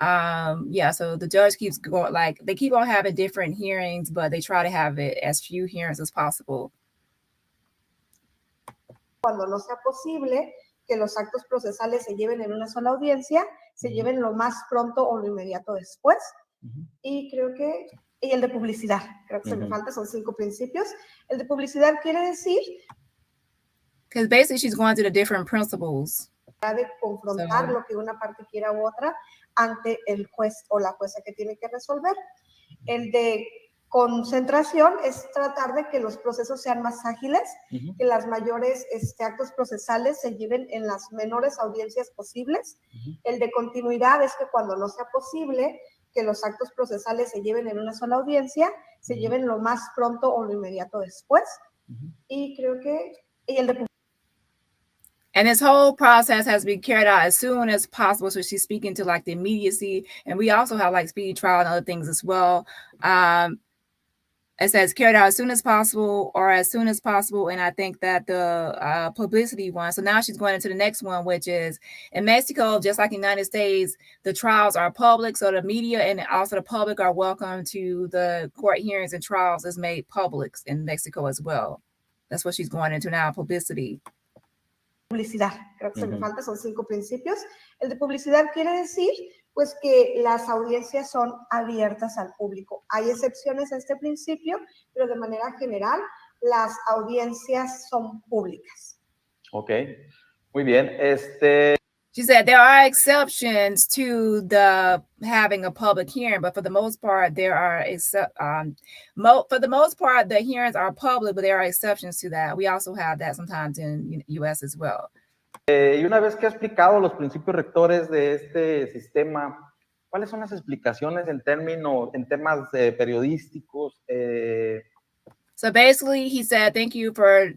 So the judge keeps going, like they keep on having different hearings, but they try to have it as few hearings as possible. Cuando no sea posible que los actos procesales se lleven en una sola audiencia, se lleven lo más pronto o lo inmediato después. Y creo que, y el de publicidad, creo que se me falta, son 5 principios. El de publicidad quiere decir... Because basically she's going through the different principles. De confrontar lo que una parte quiera u otra ante el juez o la jueza que tiene que resolver. El de concentración es tratar de que los procesos sean más ágiles, que las mayores actos procesales se lleven en las menores audiencias posibles. El de continuidad es que cuando no sea posible que los actos procesales se lleven en una sola audiencia, se lleven lo más pronto o lo inmediato después. Y creo que el de And this whole process has been carried out as soon as possible. So she's speaking to like the immediacy. And we also have like speedy trial and other things as well. It says carried out as soon as possible or as soon as possible. And I think that the publicity one. So now she's going into the next one, which is in Mexico, just like in the United States, the trials are public. So the media and also the public are welcome to the court hearings and trials is made public in Mexico as well. That's what she's going into now, publicity. Publicidad, creo que se me falta, son 5 principios. El de publicidad quiere decir, pues, que las audiencias son abiertas al público. Hay excepciones a este principio, pero de manera general, las audiencias son públicas. Ok, muy bien. She said there are exceptions to the having a public hearing, but for the most part, there are for the most part, the hearings are public, but there are exceptions to that. We also have that sometimes in U.S. as well. Y una vez que ha explicado los principios rectores de este sistema, ¿cuáles son las explicaciones en temas periodísticos? So basically, he said, thank you for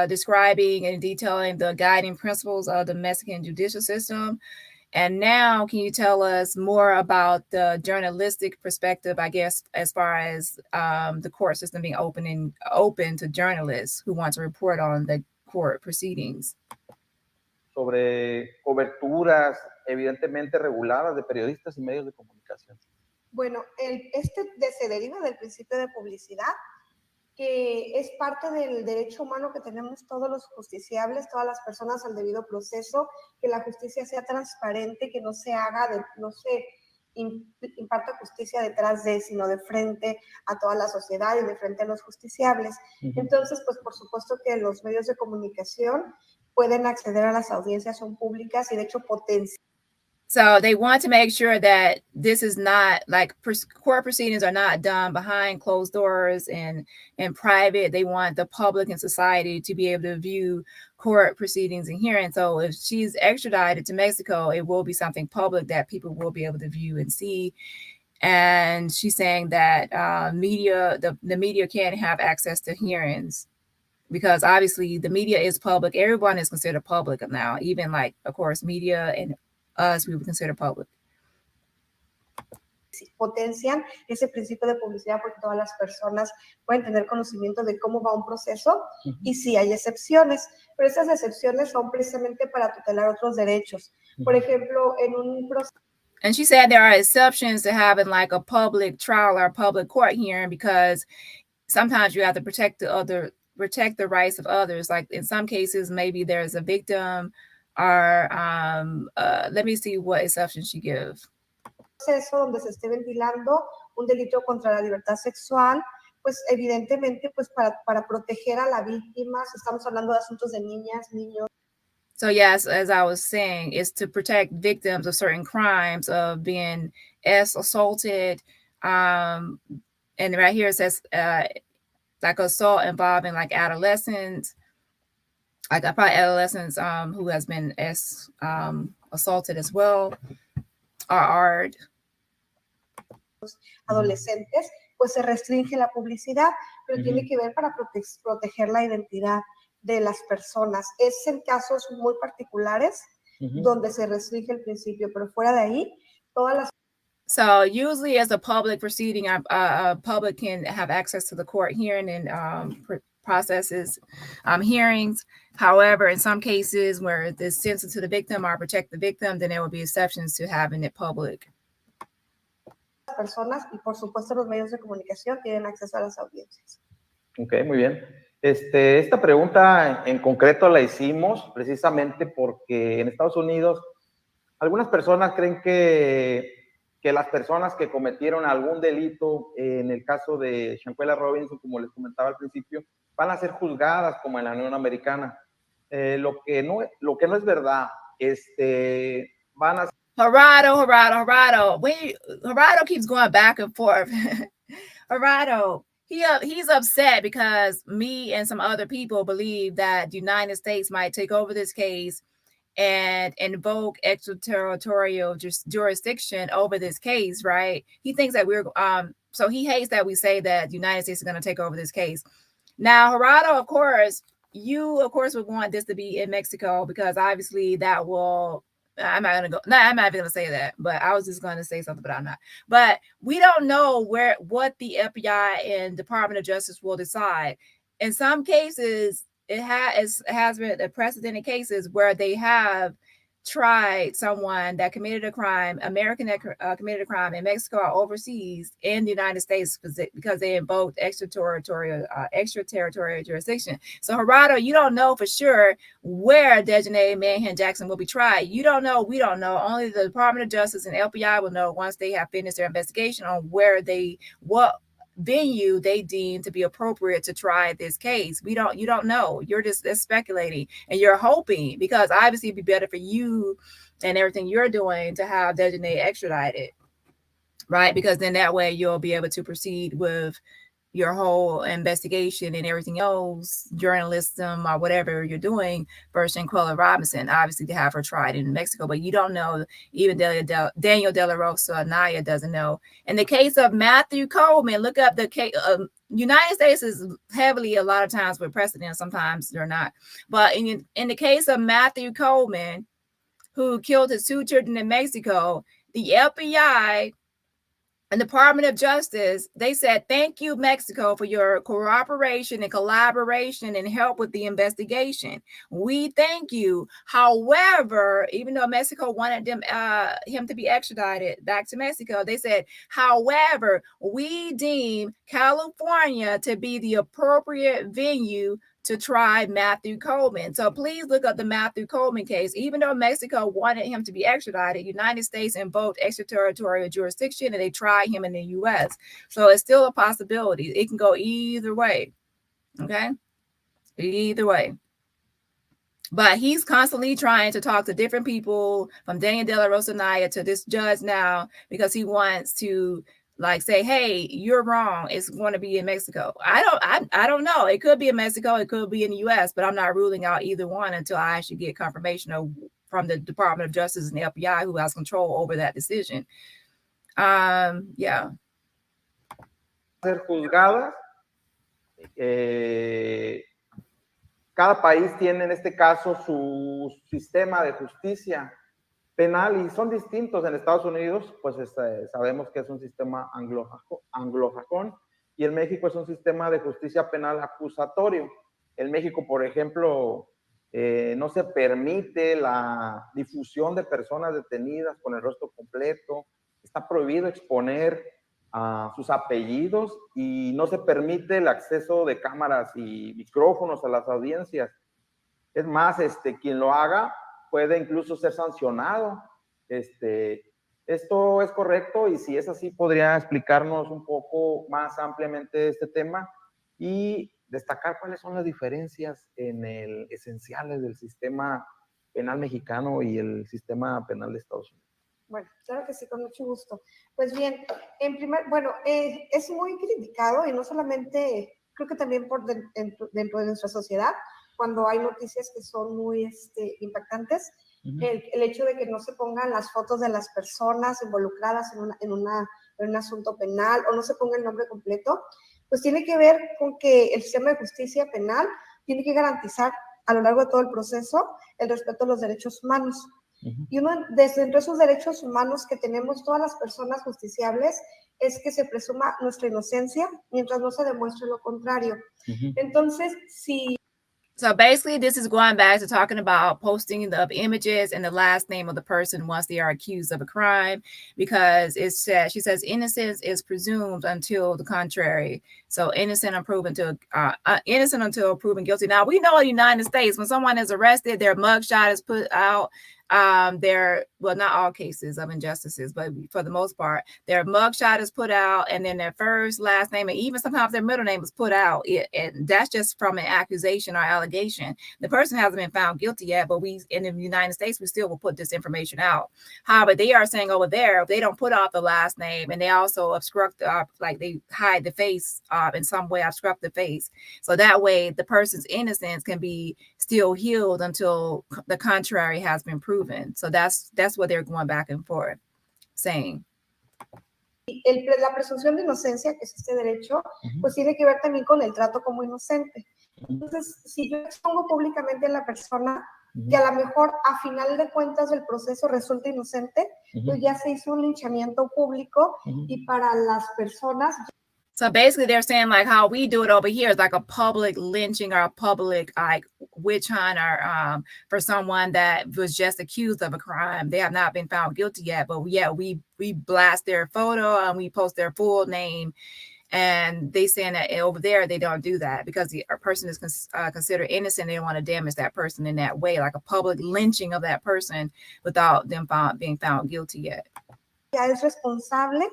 describing and detailing the guiding principles of the Mexican judicial system. And now, can you tell us more about the journalistic perspective, I guess, as far as the court system being open to journalists who want to report on the court proceedings? Sobre coberturas evidentemente reguladas de periodistas y medios de comunicación. Bueno, se deriva del principio de publicidad, que es parte del derecho humano que tenemos todos los justiciables, todas las personas al debido proceso, que la justicia sea transparente, que no se imparta justicia detrás de, sino de frente a toda la sociedad y de frente a los justiciables. Entonces, pues por supuesto que los medios de comunicación pueden acceder a las audiencias, son públicas y de hecho potencian. So they want to make sure that this is not like court proceedings are not done behind closed doors and in private. They want the public and society to be able to view court proceedings and hearings. So if she's extradited to Mexico, it will be something public that people will be able to view and see. And she's saying that the media can't have access to hearings because obviously the media is public. Everyone is considered public now, even like, of course, media and us, we would consider public. Potencian ese principio de publicidad porque todas las personas pueden tener conocimiento de cómo va un proceso y sí hay excepciones, pero esas excepciones son precisamente para tutelar otros derechos. Por ejemplo, en un proceso. And she said there are exceptions to having like a public trial or a public court hearing because sometimes you have to protect the rights of others. Like in some cases, maybe there's a victim. Or let me see what exception she gives. Proceso donde se esté ventilando un delito contra la libertad sexual, pues evidentemente pues para proteger a la víctima, si estamos hablando de asuntos de niñas, niños. So yes, as I was saying, it's to protect victims of certain crimes of being assaulted. And right here it says like assault involving like adolescents. Like probably adolescents who has been assaulted as well are adolescentes, pues se restringe la publicidad, pero tiene que ver para proteger la identidad de las personas. Es en casos muy particulares donde se restringe el principio, pero fuera de ahí, todas las. So usually as a public proceeding, a public can have access to the court hearing and processes, hearings. However, in some cases where it's sensitive to the victim or protect the victim, then there will be exceptions to having it public. Personas y por supuesto los medios de comunicación tienen acceso a las audiencias. Ok, muy bien. Esta pregunta en concreto la hicimos precisamente porque en Estados Unidos algunas personas creen que las personas que cometieron algún delito, en el caso de Shanquella Robinson, como les comentaba al principio, van a ser juzgadas como en la Unión Americana. Lo que no es verdad, van a. Gerardo. Gerardo keeps going back and forth. Gerardo, he's upset because me and some other people believe that the United States might take over this case and invoke extraterritorial jurisdiction over this case, right? He thinks that so he hates that we say that the United States is going to take over this case. Now, Gerardo, of course, would want this to be in Mexico, because obviously that will, I'm not even gonna say that, but I was just gonna say something, but I'm not. But we don't know what the FBI and Department of Justice will decide. In some cases, it has been a precedent in cases where they have tried someone that committed a crime, American that committed a crime in Mexico or overseas in the United States, because they invoked extraterritorial jurisdiction. So Gerardo, you don't know for sure where Dejanay Manhattan Jackson will be tried. You don't know. We don't know. Only the Department of Justice and FBI will know once they have finished their investigation on what venue they deem to be appropriate to try this case. You don't know. You're just speculating, and you're hoping, because obviously it'd be better for you and everything you're doing to have Dejanay extradited, right? Because then that way you'll be able to proceed with your whole investigation and everything else, journalism or whatever you're doing, for Shanquella Robinson, obviously to have her tried in Mexico. But you don't know. Even Daniel De La Rosa Anaya doesn't know. In the case of Matthew Coleman, look up the case. United States is heavily a lot of times with precedent. Sometimes they're not. But in the case of Matthew Coleman, who killed his 2 children in Mexico, the FBI and the Department of Justice, they said, thank you, Mexico, for your cooperation and collaboration and help with the investigation. We thank you. However, even though Mexico wanted him to be extradited back to Mexico, they said, however, we deem California to be the appropriate venue to try Matthew Coleman. So please look up the Matthew Coleman case. Even though Mexico wanted him to be extradited, United States invoked extraterritorial jurisdiction and they tried him in the US. So it's still a possibility. It can go either way. Okay? Either way. But he's constantly trying to talk to different people, from Daniel De La Rosa Anaya to this judge now, because he wants to say, hey, you're wrong. It's going to be in Mexico. I don't know. It could be in Mexico. It could be in the US, but I'm not ruling out either one until I actually get confirmation from the Department of Justice and the FBI, who has control over that decision. Yeah. Ser juzgadas. Cada país tiene en este caso su sistema de justicia penal y son distintos. En Estados Unidos, pues sabemos que es un sistema anglosajón, y en México es un sistema de justicia penal acusatorio. En México, por ejemplo, no se permite la difusión de personas detenidas con el rostro completo, está prohibido exponer sus apellidos y no se permite el acceso de cámaras y micrófonos a las audiencias. Es más, quien lo haga puede incluso ser sancionado. Esto es correcto, y si es así, podría explicarnos un poco más ampliamente este tema y destacar cuáles son las diferencias esenciales del sistema penal mexicano y el sistema penal de Estados Unidos. Bueno, claro que sí, con mucho gusto. Pues bien, es muy criticado, y no solamente, creo que también dentro de nuestra sociedad, cuando hay noticias que son muy impactantes, el hecho de que no se pongan las fotos de las personas involucradas en un asunto penal, o no se ponga el nombre completo, pues tiene que ver con que el sistema de justicia penal tiene que garantizar a lo largo de todo el proceso el respeto a los derechos humanos. Y entre esos derechos humanos que tenemos todas las personas justiciables es que se presuma nuestra inocencia mientras no se demuestre lo contrario. Entonces, si... So basically, this is going back to talking about posting the images and the last name of the person once they are accused of a crime, because she says innocence is presumed until the contrary. So innocent until proven guilty. Now we know in the United States, when someone is arrested, their mugshot is put out. well, not all cases of injustices, but for the most part, their mugshot is put out, and then their first, last name, and even sometimes their middle name is put out. And that's just from an accusation or allegation. The person hasn't been found guilty yet, but we in the United States, we still will put this information out. However, they are saying over there, if they don't put out the last name, and they also obstruct, like they hide the face in some way, obstruct the face. So that way the person's innocence can be still healed until the contrary has been proven. So that's what they're going back and forth saying. La presunción de inocencia, que es este derecho, pues tiene que ver también con el trato como inocente. Entonces, si yo expongo públicamente a la persona que a lo mejor a final de cuentas del proceso resulta inocente, pues ya se hizo un linchamiento público y para las personas... So basically they're saying like how we do it over here is like a public lynching or a public like witch hunt or for someone that was just accused of a crime. They have not been found guilty yet, but yeah, we blast their photo and we post their full name. And they saying that over there, they don't do that because the person is considered innocent. They don't want to damage that person in that way, like a public lynching of that person without them being found guilty yet. Ya es responsable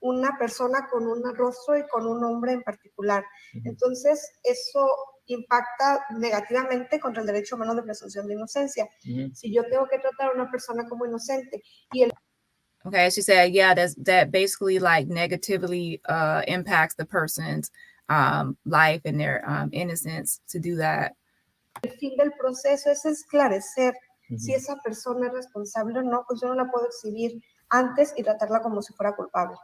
una persona con un rostro y con un nombre en particular. Entonces, eso impacta negativamente contra el derecho humano de presunción de inocencia. Si yo tengo que tratar a una persona como inocente y el... Okay, she said, yeah, that basically like negatively impacts the person's life and their innocence to do that. El fin del proceso es esclarecer si esa persona es responsable o no, pues yo no la puedo exhibir antes y tratarla como si fuera culpable.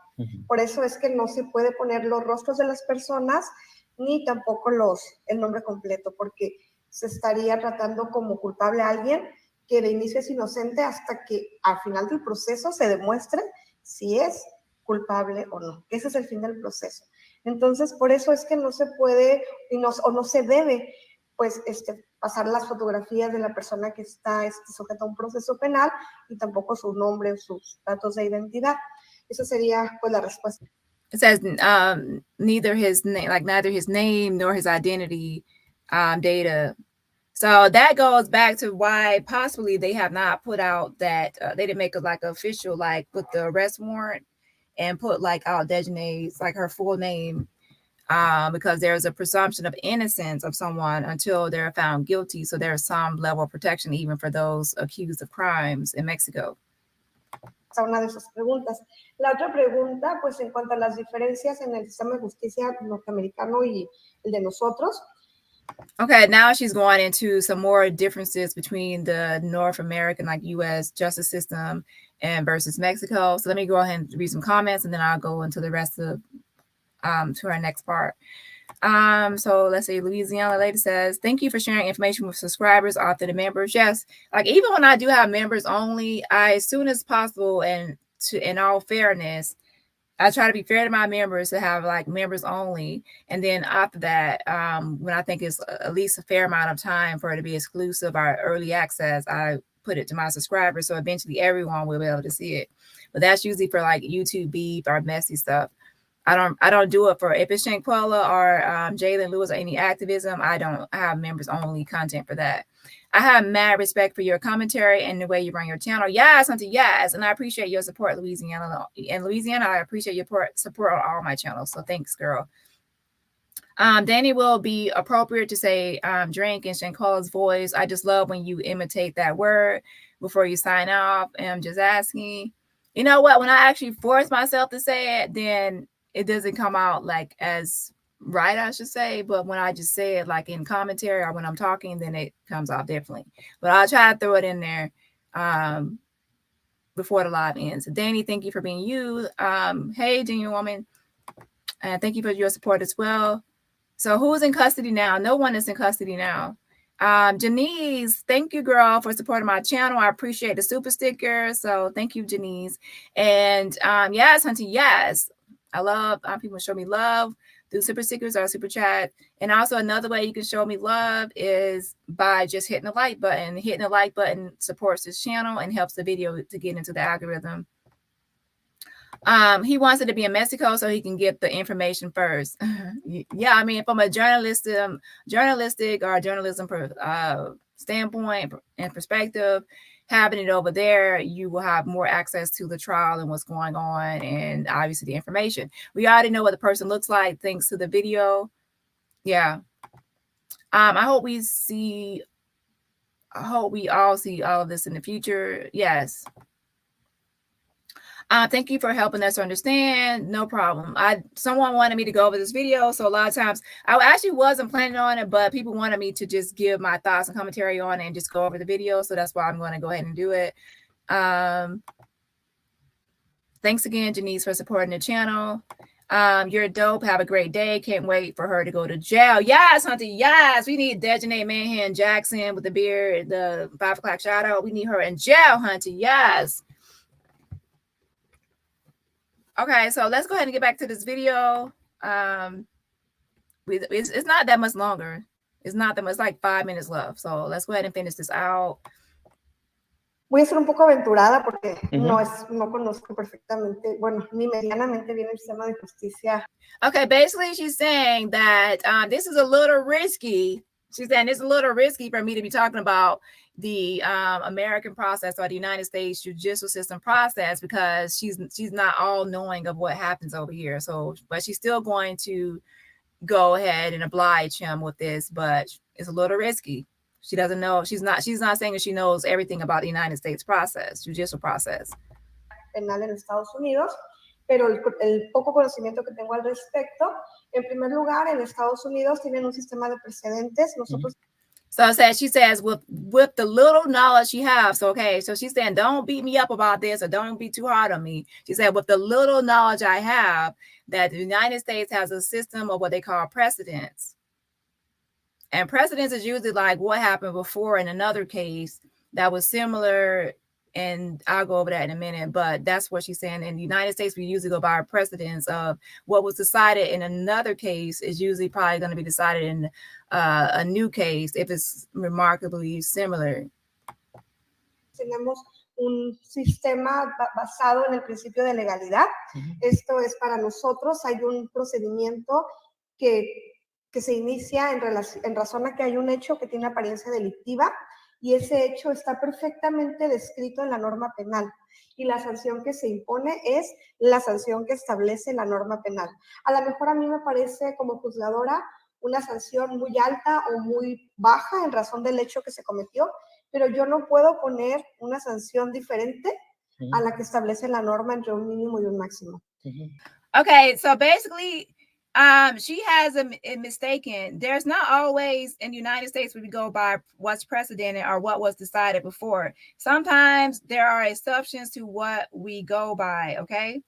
Por eso es que no se puede poner los rostros de las personas ni tampoco el nombre completo, porque se estaría tratando como culpable a alguien que de inicio es inocente hasta que al final del proceso se demuestre si es culpable o no. Ese es el fin del proceso. Entonces, por eso es que no se puede o no se debe pues, pasar las fotografías de la persona que está sujeta a un proceso penal y tampoco su nombre o sus datos de identidad. Esa sería pues la respuesta. It says neither his name nor his identity data. So that goes back to why possibly they have not put out that they didn't make it like official, like with the arrest warrant and put like out Dejanae's, like her full name, because there's a presumption of innocence of someone until they're found guilty. So there's some level of protection even for those accused of crimes in Mexico. Una de esas preguntas. La otra pregunta, pues en cuanto a las diferencias en el sistema de justicia norteamericano y el de nosotros. Okay, now she's going into some more differences between the North American, like U.S. justice system and versus Mexico. So let me go ahead and read some comments, and then I'll go into the rest of to our next part. So let's say Louisiana lady says, thank you for sharing information with subscribers, author to members. Yes, like even when I do have members only, as soon as possible and in all fairness, I try to be fair to my members to have like members only. And then after that, when I think it's at least a fair amount of time for it to be exclusive or early access, I put it to my subscribers. So eventually everyone will be able to see it. But that's usually for like YouTube beef or messy stuff. I don't do it for, if it's Shanquella or Jalen Lewis or any activism, I don't have members only content for that. I have mad respect for your commentary and the way you run your channel. Yes, Hunter, yes. And I appreciate your support, Louisiana. In Louisiana, I appreciate your support on all my channels. So thanks, girl. Dani will be appropriate to say drink in Shanquella's voice. I just love when you imitate that word before you sign off. And I'm just asking, you know what? When I actually force myself to say it, then it doesn't come out like as right, I should say. But when I just say it like in commentary or when I'm talking, then it comes off differently. But I'll try to throw it in there before the live ends. So Dani, thank you for being you. Hey, Junior Woman. And thank you for your support as well. So who's in custody now? No one is in custody now. Janice, thank you, girl, for supporting my channel. I appreciate the super sticker. So thank you, Janice. And yes, Hunter, yes. I love people show me love through super stickers or super chat. And also another way you can show me love is by just hitting the like button. Hitting the like button supports this channel and helps the video to get into the algorithm. He wants it to be in Mexico so he can get the information first. Yeah, I mean, from a journalistic or journalism standpoint and perspective, having it over there, you will have more access to the trial and what's going on, and obviously the information. We already know what the person looks like thanks to the video. Yeah. I hope we all see all of this in the future. Yes. Thank you for helping us understand. No problem. Someone wanted me to go over this video, so a lot of times I actually wasn't planning on it, but people wanted me to just give my thoughts and commentary on it and just go over the video, so that's why I'm going to go ahead and do it. Thanks again, Janice, for supporting the channel. You're dope. Have a great day. Can't wait for her to go to jail. Yes, Hunter. Yes, we need Dejanay Manhan Jackson with the beard, the 5 o'clock shadow. We need her in jail, Hunter. Yes. Okay, so let's go ahead and get back to this video. It's not that much longer. It's not that much, like 5 minutes left. So let's go ahead and finish this out. Voy a ser un poco aventurada porque no conozco perfectamente, bueno, ni medianamente bien el sistema de justicia. Okay, basically she's saying that this is a little risky. She's saying it's a little risky for me to be talking about the American process or the United States judicial system process, because she's not all knowing of what happens over here. So, but she's still going to go ahead and oblige him with this, but it's a little risky. She doesn't know. She's not saying that she knows everything about the United States process, judicial process. Penal en Estados Unidos, pero el poco conocimiento que tengo al respecto, en primer lugar, en Estados Unidos tienen un sistema de precedentes. Nosotros. So she says with the little knowledge she has. So okay, so she's saying don't beat me up about this or don't be too hard on me. She said with the little knowledge I have, that the United States has a system of what they call precedents. And precedents is usually like what happened before in another case that was similar, and I'll go over that in a minute, but that's what she's saying. In the United States, we usually go by precedents of what was decided in another case is usually probably going to be decided in a new case if it's remarkably similar. Tenemos un sistema basado en el principio de legalidad. Esto es para nosotros, hay un procedimiento que se inicia en razón a que hay un hecho que tiene apariencia delictiva y ese hecho está perfectamente descrito en la norma penal y la sanción que se impone es la sanción que establece la norma penal. A lo mejor a mí me parece como juzgadora una sanción muy alta o muy baja en razón del hecho que se cometió, pero yo no puedo poner una sanción diferente a la que establece la norma entre un mínimo y un máximo. Okay, so basically she has a mistaken. There's not always in the United States we go by what's precedented or what was decided before. Sometimes there are exceptions to what we go by. Okay,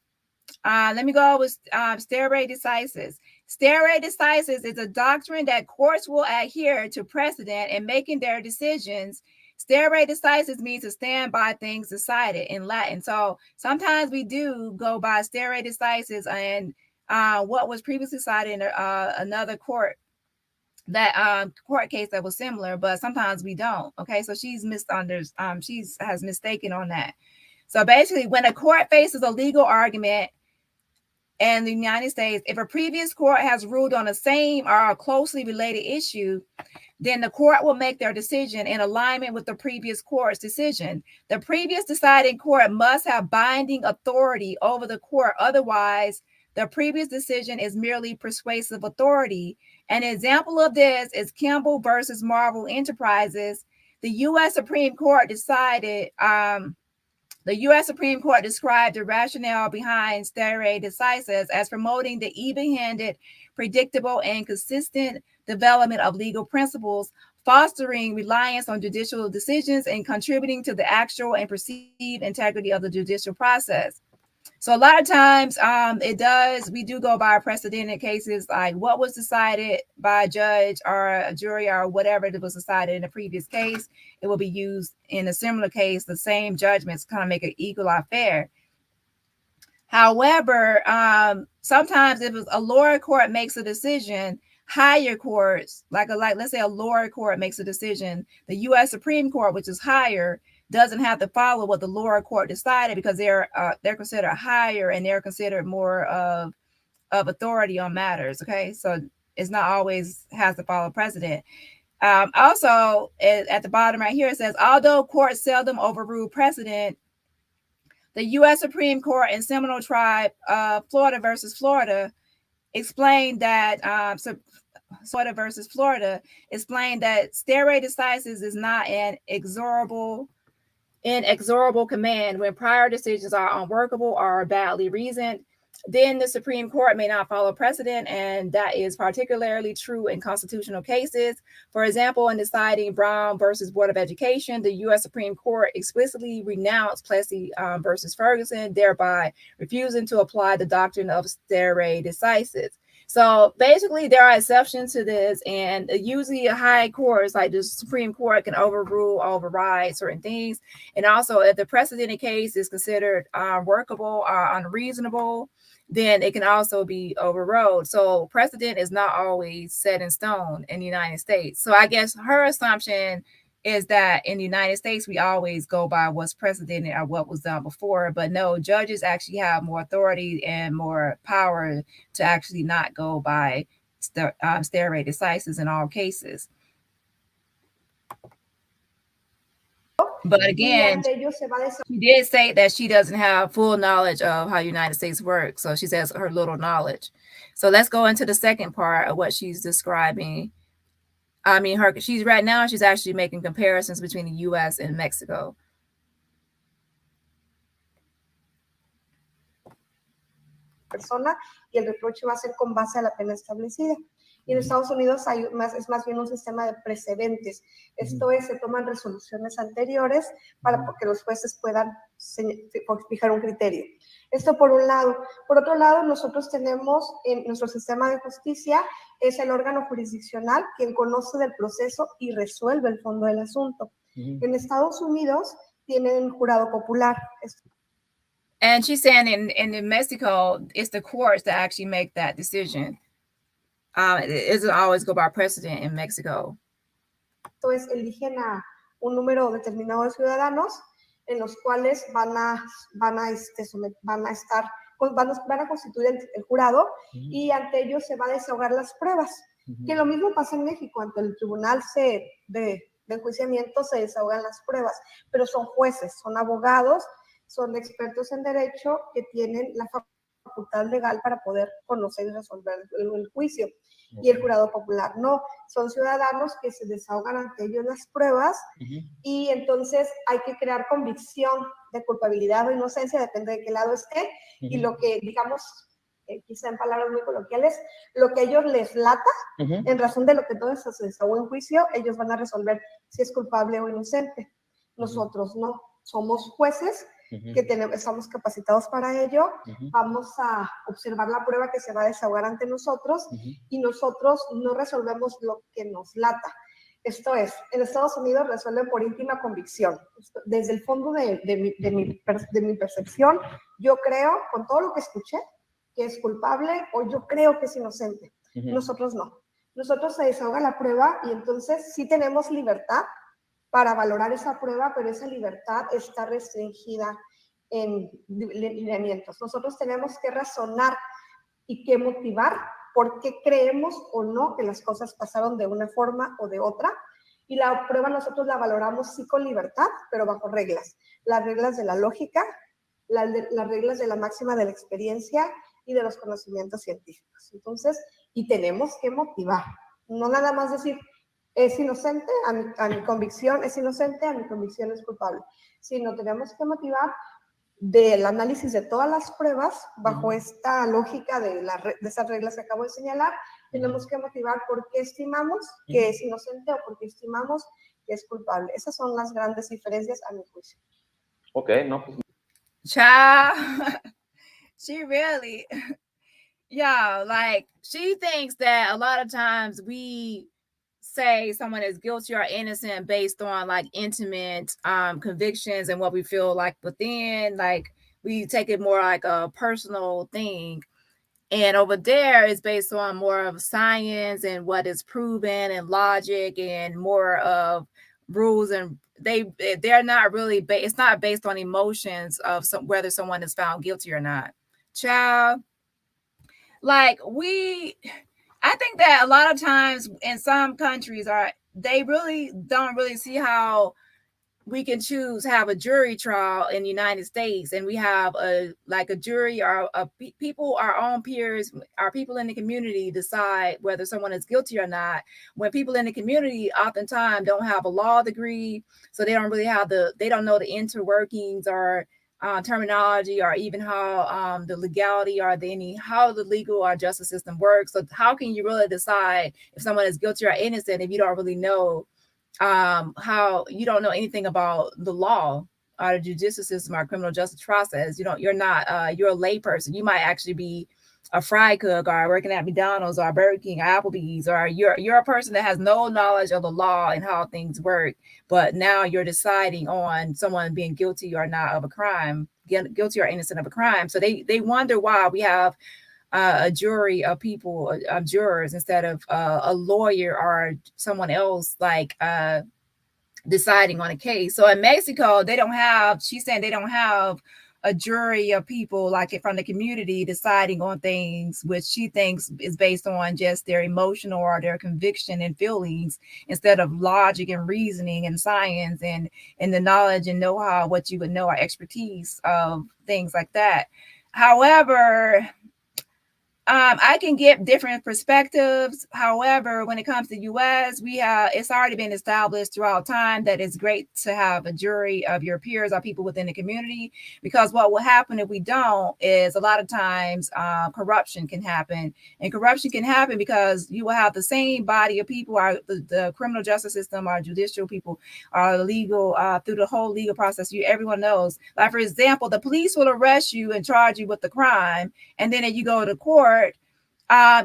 let me go with stare decisis. Stare decisis is a doctrine that courts will adhere to precedent in making their decisions. Stare decisis means to stand by things decided in Latin. So sometimes we do go by stare decisis and what was previously decided in another court, that court case that was similar, but sometimes we don't. Okay, so she's has mistaken on that. So basically, when a court faces a legal argument in the United States, if a previous court has ruled on the same or a closely related issue, then the court will make their decision in alignment with the previous court's decision. The previous deciding court must have binding authority over the court. Otherwise, the previous decision is merely persuasive authority. An example of this is Kimball versus Marvel Enterprises. The U.S. Supreme Court described the rationale behind stare decisis as promoting the even-handed, predictable, and consistent development of legal principles, fostering reliance on judicial decisions, and contributing to the actual and perceived integrity of the judicial process. So a lot of times we do go by precedented cases, like what was decided by a judge or a jury or whatever that was decided in a previous case. It will be used in a similar case, the same judgments kind of make it equal or fair. However, sometimes if a lower court makes a decision, higher courts, like let's say a lower court makes a decision, the U.S. Supreme Court, which is higher, doesn't have to follow what the lower court decided because they're considered higher and they're considered more of authority on matters. Okay, so it's not always has to follow precedent. Also, at the bottom right here, it says, although courts seldom overrule precedent, the U.S. Supreme Court in Seminole Tribe, Florida versus Florida, explained that Florida versus Florida explained that stare decisis is not an inexorable command when prior decisions are unworkable or badly reasoned. Then the Supreme Court may not follow precedent, and that is particularly true in constitutional cases. For example, in deciding Brown versus Board of Education, the U.S. Supreme Court explicitly renounced Plessy versus Ferguson, thereby refusing to apply the doctrine of stare decisis. So basically, there are exceptions to this, and usually high courts like the Supreme Court can override certain things. And also, if the precedent case is considered workable or unreasonable, then it can also be overruled. So precedent is not always set in stone in the United States. So I guess her assumption is that in the United States, we always go by what's precedented or what was done before. But no, judges actually have more authority and more power to actually not go by stare decisis in all cases. But again, she did say that she doesn't have full knowledge of how the United States works. So she says her little knowledge. So let's go into the second part of what she's describing. I mean, she's right now, she's actually making comparisons between the U.S. and Mexico. Persona y el reproche va a ser con base a la pena establecida. Y en Estados Unidos es más bien un sistema de precedentes. Esto es, se toman resoluciones anteriores para que los jueces puedan fijar un criterio. Esto por un lado. Por otro lado, nosotros tenemos en nuestro sistema de justicia, es el órgano jurisdiccional quien conoce del proceso y resuelve el fondo del asunto. En Estados Unidos tienen jurado popular. And she's saying in Mexico, it's the courts that actually make that decision. It doesn't always go by precedent in Mexico. Entonces eligen a un número determinado de ciudadanos en los cuales van a constituir el jurado y ante ellos se va a desahogar las pruebas. Que lo mismo pasa en México, ante el tribunal de enjuiciamiento se desahogan las pruebas, pero son jueces, son abogados, son expertos en derecho que tienen la facultad legal para poder conocer y resolver el juicio. Y el jurado popular no, son ciudadanos que se desahogan ante ellos las pruebas y entonces hay que crear convicción de culpabilidad o inocencia, depende de qué lado esté, y lo que, digamos, quizá en palabras muy coloquiales, lo que a ellos les lata, en razón de lo que entonces se desahogó en juicio, ellos van a resolver si es culpable o inocente. Nosotros no, somos jueces que estamos capacitados para ello, vamos a observar la prueba que se va a desahogar ante nosotros y nosotros no resolvemos lo que nos lata. Esto es, en Estados Unidos resuelven por íntima convicción. Desde el fondo de mi percepción, yo creo, con todo lo que escuché, que es culpable o yo creo que es inocente. Nosotros no. Nosotros se desahoga la prueba y entonces sí tenemos libertad para valorar esa prueba, pero esa libertad está restringida en lineamientos. Nosotros tenemos que razonar y que motivar por qué creemos o no que las cosas pasaron de una forma o de otra, y la prueba nosotros la valoramos sí con libertad, pero bajo reglas. Las reglas de la lógica, las reglas de la máxima de la experiencia y de los conocimientos científicos. Entonces, y tenemos que motivar, no nada más decir, es inocente, a mi convicción es inocente, a mi convicción es culpable, sino tenemos que motivar del análisis de todas las pruebas bajo esta lógica de esas reglas que acabo de señalar. Tenemos que motivar por qué estimamos que es inocente o por qué estimamos que es culpable. Esas son las grandes diferencias a mi juicio. Ok, no, pues. Child, she really, yeah, like she thinks that a lot of times we say someone is guilty or innocent based on like intimate convictions and what we feel like within, like we take it more like a personal thing, and over there it's based on more of science and what is proven and logic and more of rules, and they're not really it's not based on emotions of whether someone is found guilty or not. Child, like I think that a lot of times in some countries they really don't really see how we can choose have a jury trial in the United States, and we have a jury or people, our own peers, our people in the community decide whether someone is guilty or not. When people in the community oftentimes don't have a law degree, so they don't really have they don't know the interworkings or terminology, or even how the legality or how the legal or justice system works. So how can you really decide if someone is guilty or innocent if you don't really know how you don't know anything about the law or the judicial system or criminal justice process? You're not you're a lay person. You might actually be a fry cook or working at McDonald's or Burger King or Applebee's, or you're a person that has no knowledge of the law and how things work, but now you're deciding on someone being guilty or not of a crime, guilty or innocent of a crime. So they wonder why we have a jury of people, of jurors, instead of a lawyer or someone else deciding on a case. So in Mexico, she's saying they don't have a jury of people from the community deciding on things, which she thinks is based on just their emotional or their conviction and feelings, instead of logic and reasoning and science and the knowledge and know-how, what you would know, or expertise of things like that. However, I can get different perspectives. However, when it comes to U.S., it's already been established throughout time that it's great to have a jury of your peers or people within the community, because what will happen if we don't is a lot of times corruption can happen. And corruption can happen because you will have the same body of people, or the criminal justice system, or judicial people, or legal, through the whole legal process. Everyone knows. Like, for example, the police will arrest you and charge you with the crime, and then if you go to court,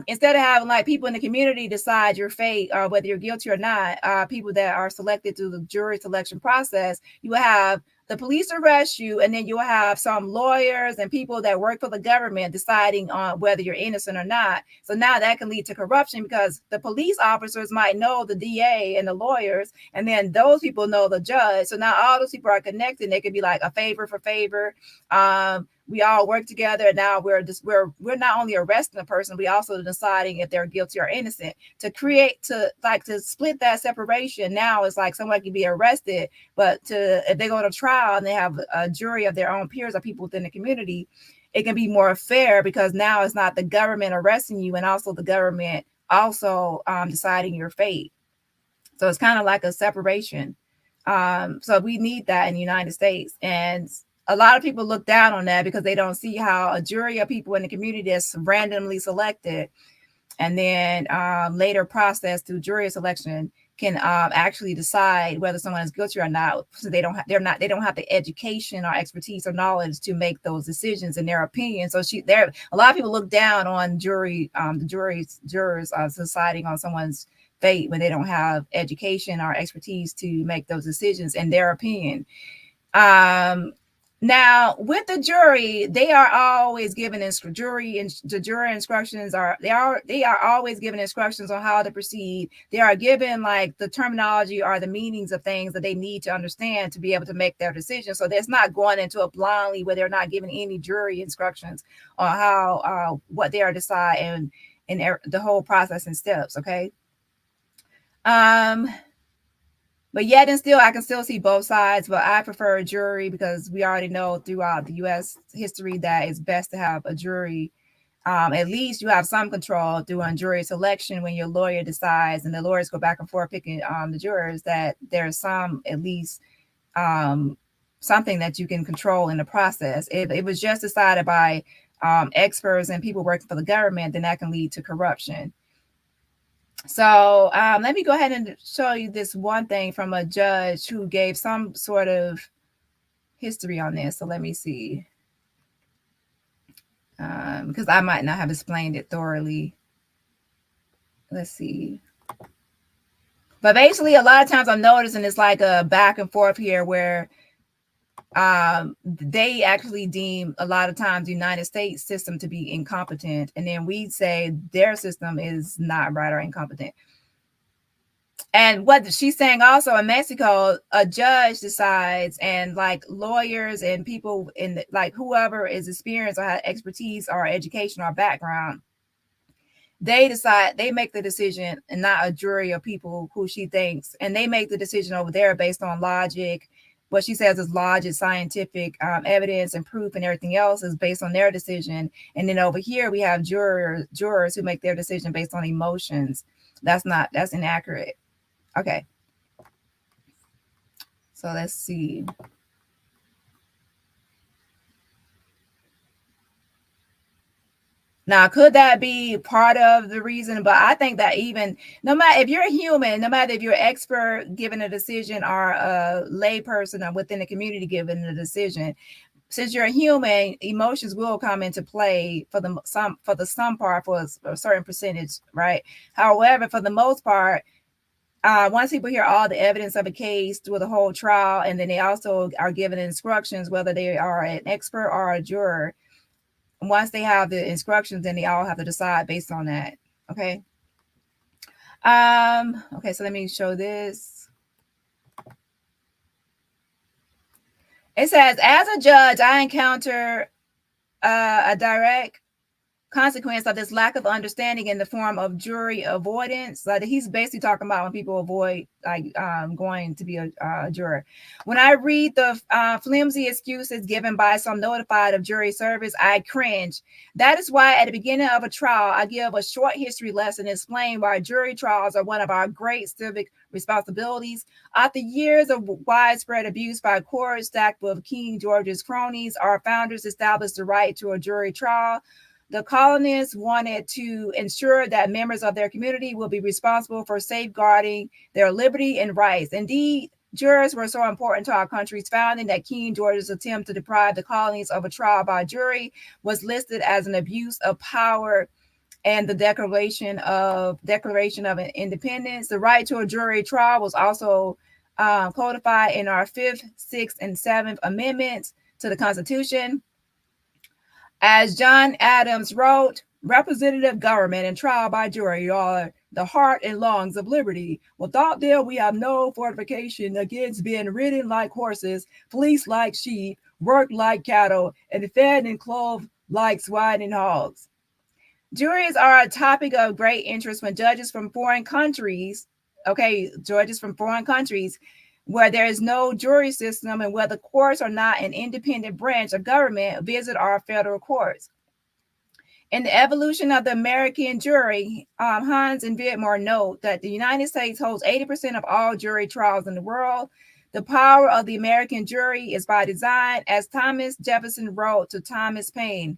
instead of having people in the community decide your fate, or whether you're guilty or not, people that are selected through the jury selection process, you will have the police arrest you, and then you will have some lawyers and people that work for the government deciding on whether you're innocent or not. So now that can lead to corruption, because the police officers might know the DA and the lawyers, and then those people know the judge. So now all those people are connected. They could be like a favor for favor. We all work together, and now we're not only arresting a person, we also deciding if they're guilty or innocent. To split that separation, now it's like someone can be arrested, but if they go to trial and they have a jury of their own peers or people within the community, it can be more fair, because now it's not the government arresting you and also the government also deciding your fate. So it's kind of like a separation. So we need that in the United States. And a lot of people look down on that because they don't see how a jury of people in the community is randomly selected and then later processed through jury selection can actually decide whether someone is guilty or not. So they don't have the education or expertise or knowledge to make those decisions in their opinion. So a lot of people look down on jurors deciding on someone's fate when they don't have education or expertise to make those decisions in their opinion. Now, with the jury, they are always given jury instructions. They are always given instructions on how to proceed. They are given the terminology or the meanings of things that they need to understand to be able to make their decision. So that's not going into it blindly where they're not given any jury instructions on how what they are deciding in the whole process and steps. Okay. But yet and still, I can still see both sides, but I prefer a jury because we already know throughout the U.S. history that it's best to have a jury. At least you have some control through jury selection when your lawyer decides and the lawyers go back and forth picking the jurors, that there's at least something that you can control in the process. If it was just decided by experts and people working for the government, then that can lead to corruption. So let me go ahead and show you this one thing from a judge who gave some sort of history on this. So let me see. Because I might not have explained it thoroughly. Let's see. But basically, a lot of times I'm noticing it's like a back and forth here where they actually deem a lot of times the United States system to be incompetent, and then we say their system is not right or incompetent. And what she's saying also in Mexico, a judge decides, and lawyers and people in whoever is experienced or has expertise or education or background, they decide, they make the decision, and not a jury of people who she thinks, and they make the decision over there based on logic. What she says is logic, scientific evidence and proof, and everything else is based on their decision. And then over here we have jurors who make their decision based on emotions. That's inaccurate. Okay, so let's see. Now, could that be part of the reason? But I think that even no matter if you're a human, no matter if you're an expert giving a decision or a lay person or within the community giving a decision, since you're a human, emotions will come into play for some part, for a certain percentage, right? However, for the most part, once people hear all the evidence of a case through the whole trial, and then they also are given instructions, whether they are an expert or a juror, once they have the instructions, then they all have to decide based on that. Okay. Okay, so let me show this. It says, as a judge, I encounter a direct consequence of this lack of understanding in the form of jury avoidance. Like, he's basically talking about when people avoid going to be a juror. When I read the flimsy excuses given by some notified of jury service, I cringe. That is why at the beginning of a trial, I give a short history lesson, explain why jury trials are one of our great civic responsibilities. After years of widespread abuse by courts stacked with King George's cronies, our founders established the right to a jury trial. The colonists wanted to ensure that members of their community will be responsible for safeguarding their liberty and rights. Indeed, jurors were so important to our country's founding that King George's attempt to deprive the colonies of a trial by jury was listed as an abuse of power, and the Declaration of Independence. The right to a jury trial was also codified in our 5th, 6th, and 7th Amendments to the Constitution. As John Adams wrote, representative government and trial by jury are the heart and lungs of liberty. Without them, we have no fortification against being ridden like horses, fleeced like sheep, worked like cattle, and fed and clothed like swine and hogs. Juries are a topic of great interest when judges from foreign countries, where there is no jury system and where the courts are not an independent branch of government, visit our federal courts. In the evolution of the American jury, Hans and Vidmore note that the United States holds 80% of all jury trials in the world. The power of the American jury is by design, as Thomas Jefferson wrote to Thomas Paine.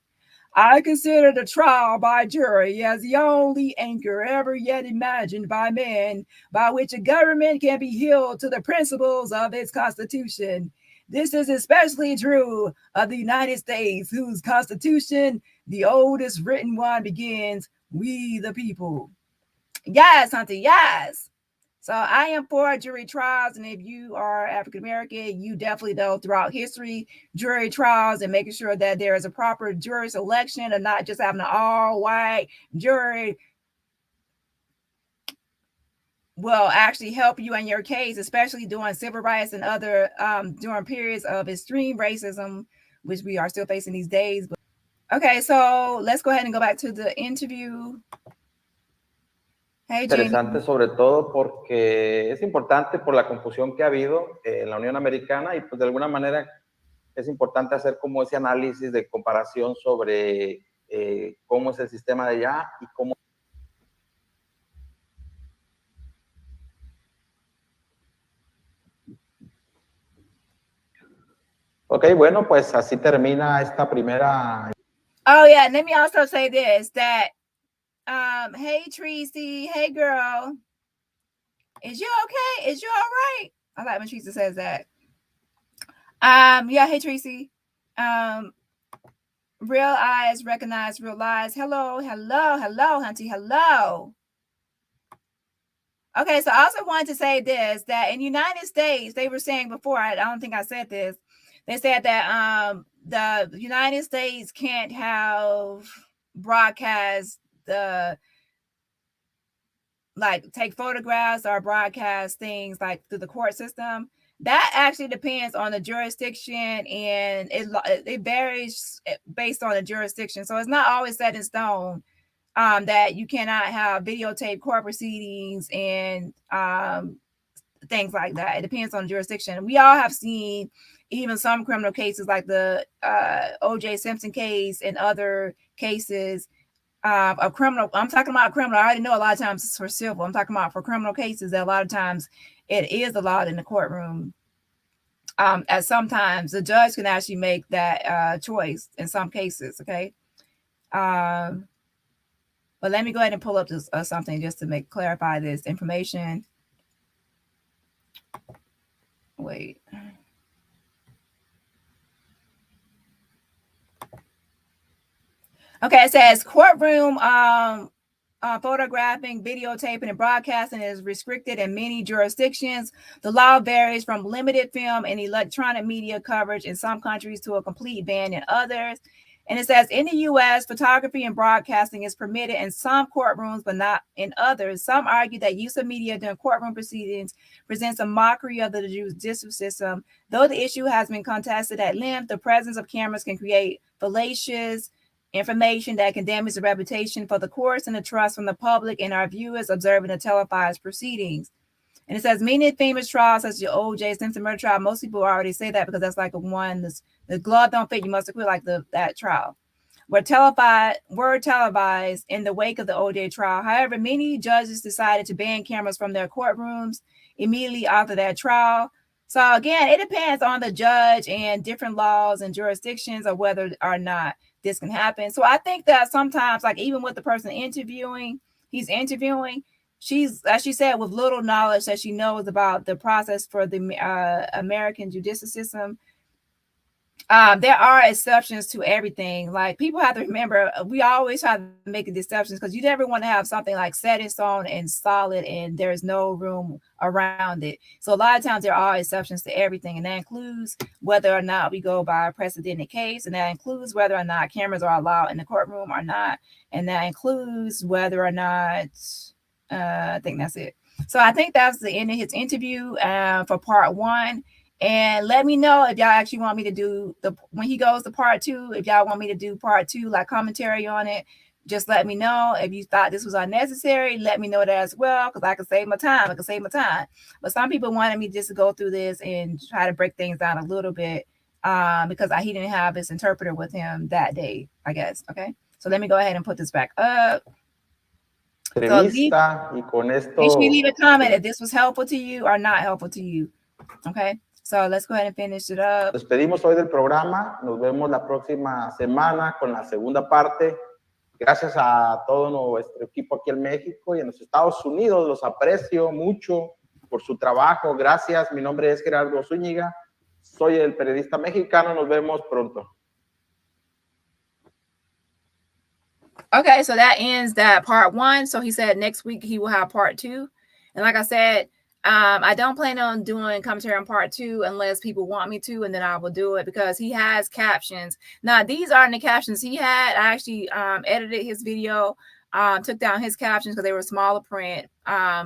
I consider the trial by jury as the only anchor ever yet imagined by man by which a government can be held to the principles of its Constitution. This is especially true of the United States, whose Constitution, the oldest written one, begins, "We the people." Yes, Hunter, yes. So I am for jury trials, and if you are African American, you definitely know throughout history, jury trials and making sure that there is a proper jury selection and not just having an all-white jury will actually help you in your case, especially during civil rights and other during periods of extreme racism, which we are still facing these days. But, okay, so let's go ahead and go back to the interview. Hey, interesante, sobre todo porque es importante por la confusión que ha habido en la Unión Americana, y pues de alguna manera es importante hacer como ese análisis de comparación sobre cómo es el sistema de allá y cómo. Ok, bueno, pues así termina esta primera. Oh yeah, let me also say this, that hey Tracy, hey girl, is you okay? Is you all right? I like when Tracy says that. Yeah, hey Tracy. Real eyes recognize real lies. Hello, Hunty, hello. Okay, so I also wanted to say this, that in the United States, they were saying before, I don't think I said this, they said that the United States can't have broadcast take photographs or broadcast things like through the court system. That actually depends on the jurisdiction, and it varies based on the jurisdiction. So it's not always set in stone that you cannot have videotape court proceedings and things like that. It depends on jurisdiction. We all have seen even some criminal cases like the O.J. Simpson case and other cases of criminal. I'm talking about criminal. I already know a lot of times it's for civil. I'm talking about for criminal cases that a lot of times it is allowed in the courtroom. At sometimes the judge can actually make that choice in some cases. Okay. But let me go ahead and pull up this something just to clarify this information. Wait. Okay, it says courtroom photographing, videotaping, and broadcasting is restricted in many jurisdictions. The law varies from limited film and electronic media coverage in some countries to a complete ban in others. And it says in the U.S., photography and broadcasting is permitted in some courtrooms, but not in others. Some argue that use of media during courtroom proceedings presents a mockery of the judicial system. Though the issue has been contested at length, the presence of cameras can create fallacious information that can damage the reputation for the courts and the trust from the public and our viewers observing the televised proceedings. And it says many famous trials, such as the O.J. Simpson murder trial. Most people already say that because that's like a one. The glove don't fit. You must have quit like that trial. Were televised in the wake of the O.J. trial. However, many judges decided to ban cameras from their courtrooms immediately after that trial. So again, it depends on the judge and different laws and jurisdictions of whether or not this can happen. So I think that sometimes, like even with the person he's interviewing, she's, as she said, with little knowledge that she knows about the process for the American judicial system. There are exceptions to everything. Like people have to remember, we always try to make exceptions because you never want to have something like set in stone and solid and there's no room around it. So a lot of times there are exceptions to everything, and that includes whether or not we go by a precedented case, and that includes whether or not cameras are allowed in the courtroom or not, and that includes whether or not I think that's it. So I think that's the end of his interview for part 1. And let me know if y'all actually want me to do when he goes to part 2, if y'all want me to do part 2, like commentary on it, just let me know. If you thought this was unnecessary, let me know that as well, because I can save my time. But some people wanted me just to go through this and try to break things down a little bit because he didn't have his interpreter with him that day, I guess. Okay. So let me go ahead and put this back up. So make sure you leave a comment if this was helpful to you or not helpful to you. Okay. So let's go ahead and finish it up. Despedimos hoy del programa. Nos vemos la próxima semana con la segunda parte. Gracias a todo nuestro equipo aquí en México y en los Estados Unidos. Los aprecio mucho por su trabajo. Gracias. Mi nombre es Gerardo Zúñiga. Soy el periodista mexicano. Nos vemos pronto. Okay, so that ends that part 1. So he said next week he will have part 2. And like I said, I don't plan on doing commentary on part 2 unless people want me to, and then I will do it because he has captions. Now, these aren't the captions he had. I actually edited his video, took down his captions because they were smaller print.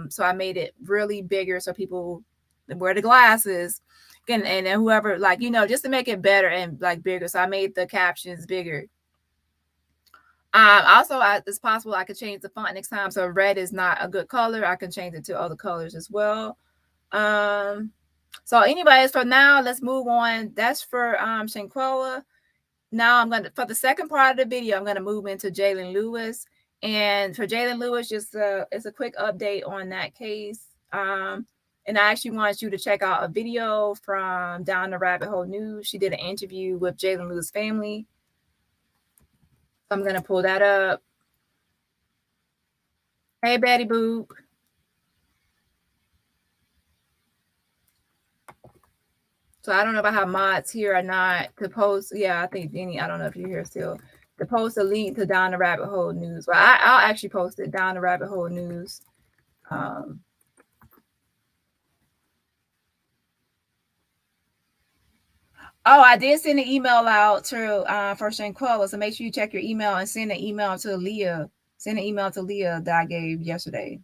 So I made it really bigger so people wear the glasses and whoever, like, just to make it better and like bigger. So I made the captions bigger. Also, it's possible I could change the font next time. So red is not a good color. I can change it to other colors as well. So anyways, for now, let's move on. That's for Shanquella. Now for the second part of the video, I'm going to move into Jalen Lewis. And for Jalen Lewis, just it's a quick update on that case. And I actually want you to check out a video from Down the Rabbit Hole News. She did an interview with Jalen Lewis' family. I'm going to pull that up. Hey, Betty Boop. So I don't know about how mods here or not to post. Yeah, I think Dani, I don't know if you're here still, to post a link to Down the Rabbit Hole News. Well, I'll actually post it, Down the Rabbit Hole News. Oh, I did send an email out to for Shanquella, so make sure you check your email and send an email to Leah. Send an email to Leah that I gave yesterday.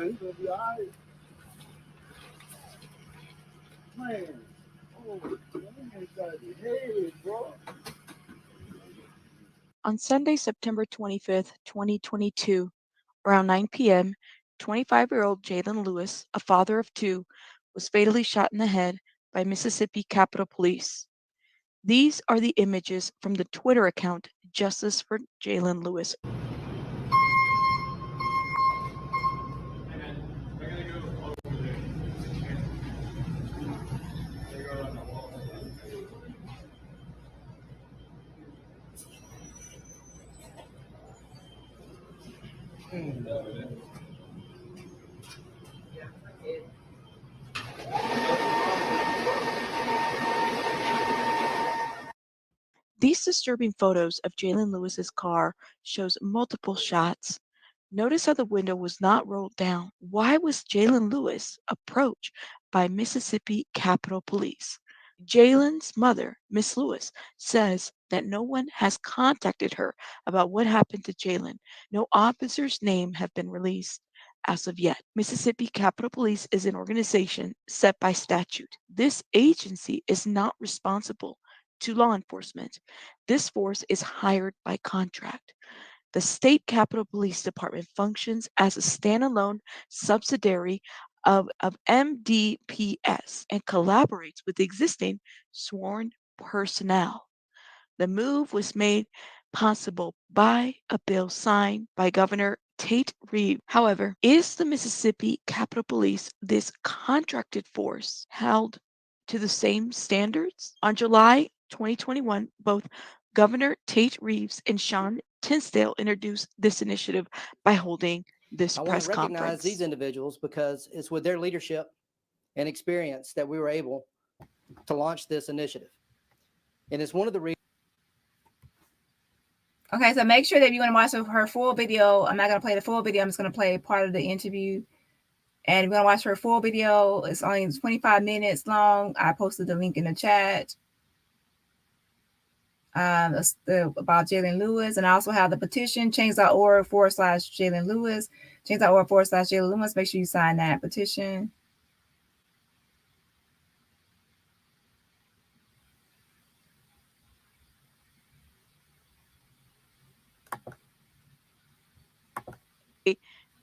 he's gonna be all right. Man, oh, man, got the head, bro. On Sunday, September 25th, 2022, around 9 p.m., 25-year-old Jalen Lewis, a father of two, was fatally shot in the head by Mississippi Capitol Police. These are the images from the Twitter account Justice for Jalen Lewis. These disturbing photos of Jalen Lewis's car shows multiple shots. Notice how the window was not rolled down. Why was Jalen Lewis approached by Mississippi Capitol Police? Jalen's mother, Miss Lewis, says that no one has contacted her about what happened to Jalen. No officer's name have been released as of yet. Mississippi Capitol Police is an organization set by statute. This agency is not responsible to law enforcement. This force is hired by contract. The State Capitol Police Department functions as a standalone subsidiary of MDPS and collaborates with existing sworn personnel. The move was made possible by a bill signed by Governor Tate Reeves. However, is the Mississippi Capitol Police this contracted force held to the same standards? On July 2021, both Governor Tate Reeves and Sean Tinsdale introduced this initiative by holding this I want press to recognize conference. these individuals because it's with their leadership and experience that we were able to launch this initiative. And it's one of the reasons. Okay, so make sure that you want to watch her full video. I'm not going to play the full video. I'm just going to play part of the interview. And if you want to watch her full video, it's only 25 minutes long. I posted the link in the chat. About Jalen Lewis, and I also have the petition, change.org/Jalen Lewis, change.org/Jalen Lewis. Make sure you sign that petition.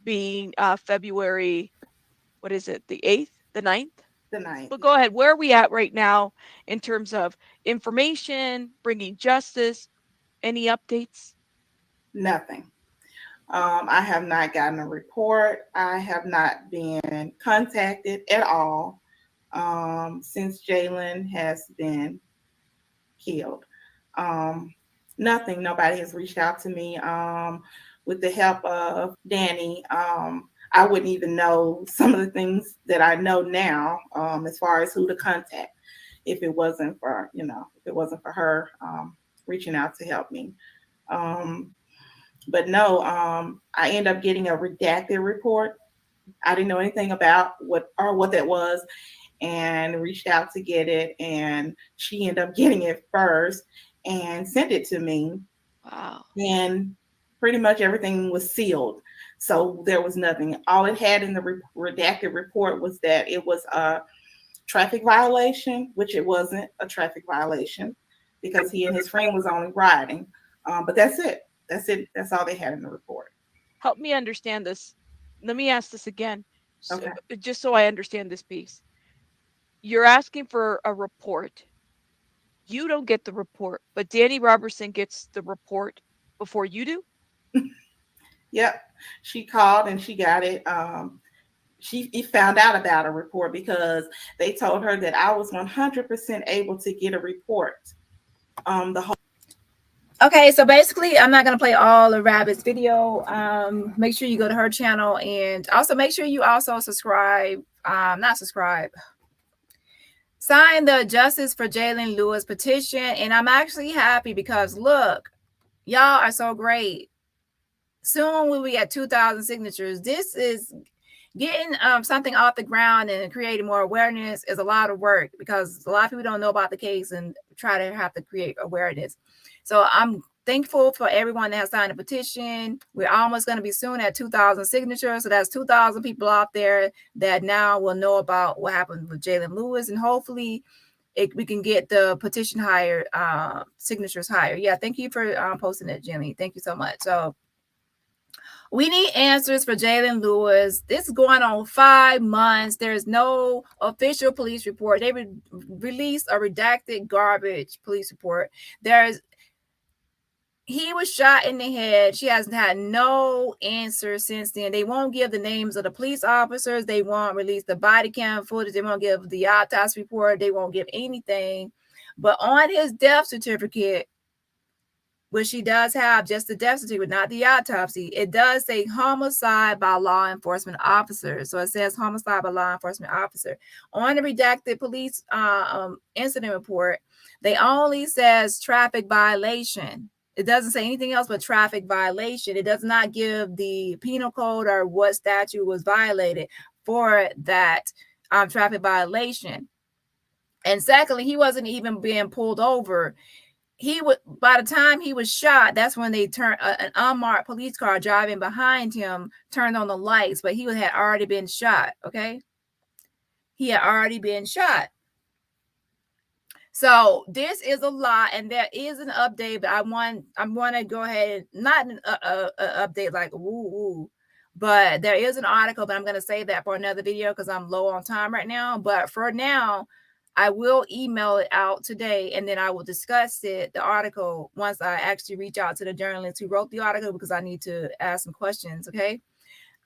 Being February, what is it, the 8th, the 9th? The 9th. But go ahead, where are we at right now in terms of information, bringing justice, any updates? Nothing. I have not gotten a report. I have not been contacted at all since Jaylen has been killed. Nothing. Nobody has reached out to me. With the help of Dani, I wouldn't even know some of the things that I know now as far as who to contact if it wasn't for, her reaching out to help me. But no, I ended up getting a redacted report. I didn't know anything about what that was and reached out to get it. And she ended up getting it first and sent it to me. Wow. And pretty much everything was sealed. So there was nothing. All it had in the redacted report was that it was a traffic violation, which it wasn't a traffic violation because he and his friend was only riding. But that's it. That's it. That's all they had in the report. Help me understand this. Let me ask this again, Okay. just so I understand this piece. You're asking for a report. You don't get the report, but Dani Robertson gets the report before you do? Yep. She called and she got it. She found out about a report because they told her that I was 100% able to get a report. Okay, so basically, I'm not going to play all of Rabbit's video. Make sure you go to her channel and also make sure you also subscribe. Sign the Justice for Jalen Lewis petition. And I'm actually happy because look, y'all are so great. Soon we'll be at 2,000 signatures. This is getting something off the ground and creating more awareness is a lot of work because a lot of people don't know about the case and try to have to create awareness. So I'm thankful for everyone that has signed a petition. We're almost going to be soon at 2,000 signatures. So that's 2,000 people out there that now will know about what happened with Jalen Lewis. And hopefully we can get the petition higher, signatures higher. Yeah, thank you for posting it, Jimmy. Thank you so much. So we need answers for Jalen Lewis. This is going on 5 months. There's no official police report. They released a redacted garbage police report. He was shot in the head. She hasn't had no answer since then. They won't give the names of the police officers. They won't release the body cam footage. They won't give the autopsy report. They won't give anything. But on his death certificate, which she does have just the death certificate, not the autopsy, it does say homicide by law enforcement officer. So it says homicide by law enforcement officer. On the redacted police incident report, they only says traffic violation. It doesn't say anything else but traffic violation. It does not give the penal code or what statute was violated for that traffic violation. And secondly, he wasn't even being pulled over. By the time he was shot, that's when they turned an unmarked police car driving behind him turned on the lights, but he had already been shot. Okay, he had already been shot. So this is a lot, and there is an update, but I'm going to go ahead, not an update like woo, but there is an article, but I'm going to save that for another video because I'm low on time right now. But for now, I will email it out today, and then I will discuss the article, once I actually reach out to the journalist who wrote the article, because I need to ask some questions, okay?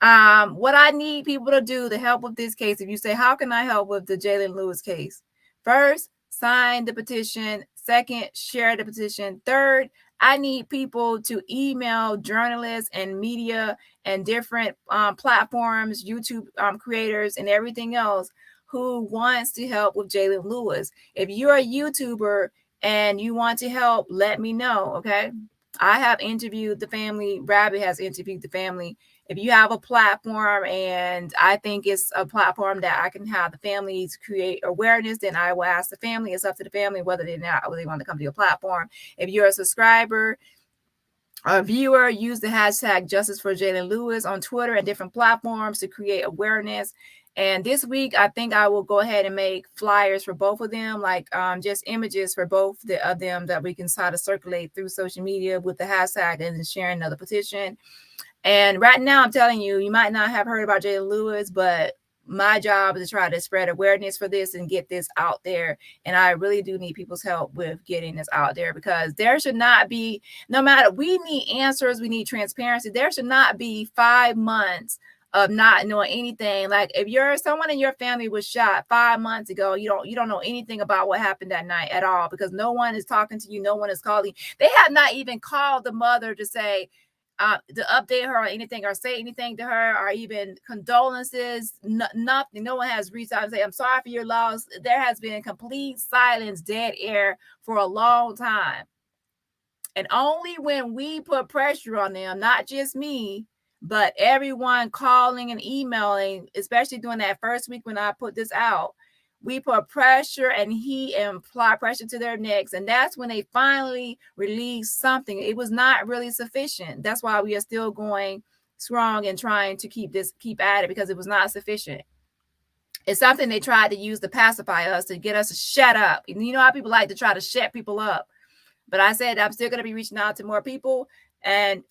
What I need people to do to help with this case, if you say, how can I help with the Jalen Lewis case? First, sign the petition. Second, share the petition. Third, I need people to email journalists and media and different platforms, YouTube creators and everything else who wants to help with Jalen Lewis. If you're a YouTuber and you want to help, let me know, okay? I have interviewed the family. Rabbit has interviewed the family. If you have a platform and I think it's a platform that I can have the families create awareness, then I will ask the family. It's up to the family whether they want to come to your platform. If you're a subscriber, a viewer, use the hashtag Justice for Jalen Lewis on Twitter and different platforms to create awareness. And this week, I think I will go ahead and make flyers for both of them, like just images for both of them that we can try to circulate through social media with the hashtag and sharing of the petition. And right now, I'm telling you, you might not have heard about Jalen Lewis, but my job is to try to spread awareness for this and get this out there. And I really do need people's help with getting this out there, because there should not be, no matter, we need answers, we need transparency. There should not be 5 months of not knowing anything. Like if someone in your family was shot 5 months ago, you don't know anything about what happened that night at all, because no one is talking to you, no one is calling. They have not even called the mother to say, to update her or anything, or say anything to her, or even condolences. Nothing. No one has reached out and say, I'm sorry for your loss. There has been complete silence, dead air for a long time. And only when we put pressure on them, not just me, but everyone calling and emailing, especially during that first week when I put this out, we put pressure and apply pressure to their necks. And that's when they finally released something. It was not really sufficient. That's why we are still going strong and trying to keep at it, because it was not sufficient. It's something they tried to use to pacify us, to get us to shut up. And you know how people like to try to shut people up. But I said I'm still going to be reaching out to more people. And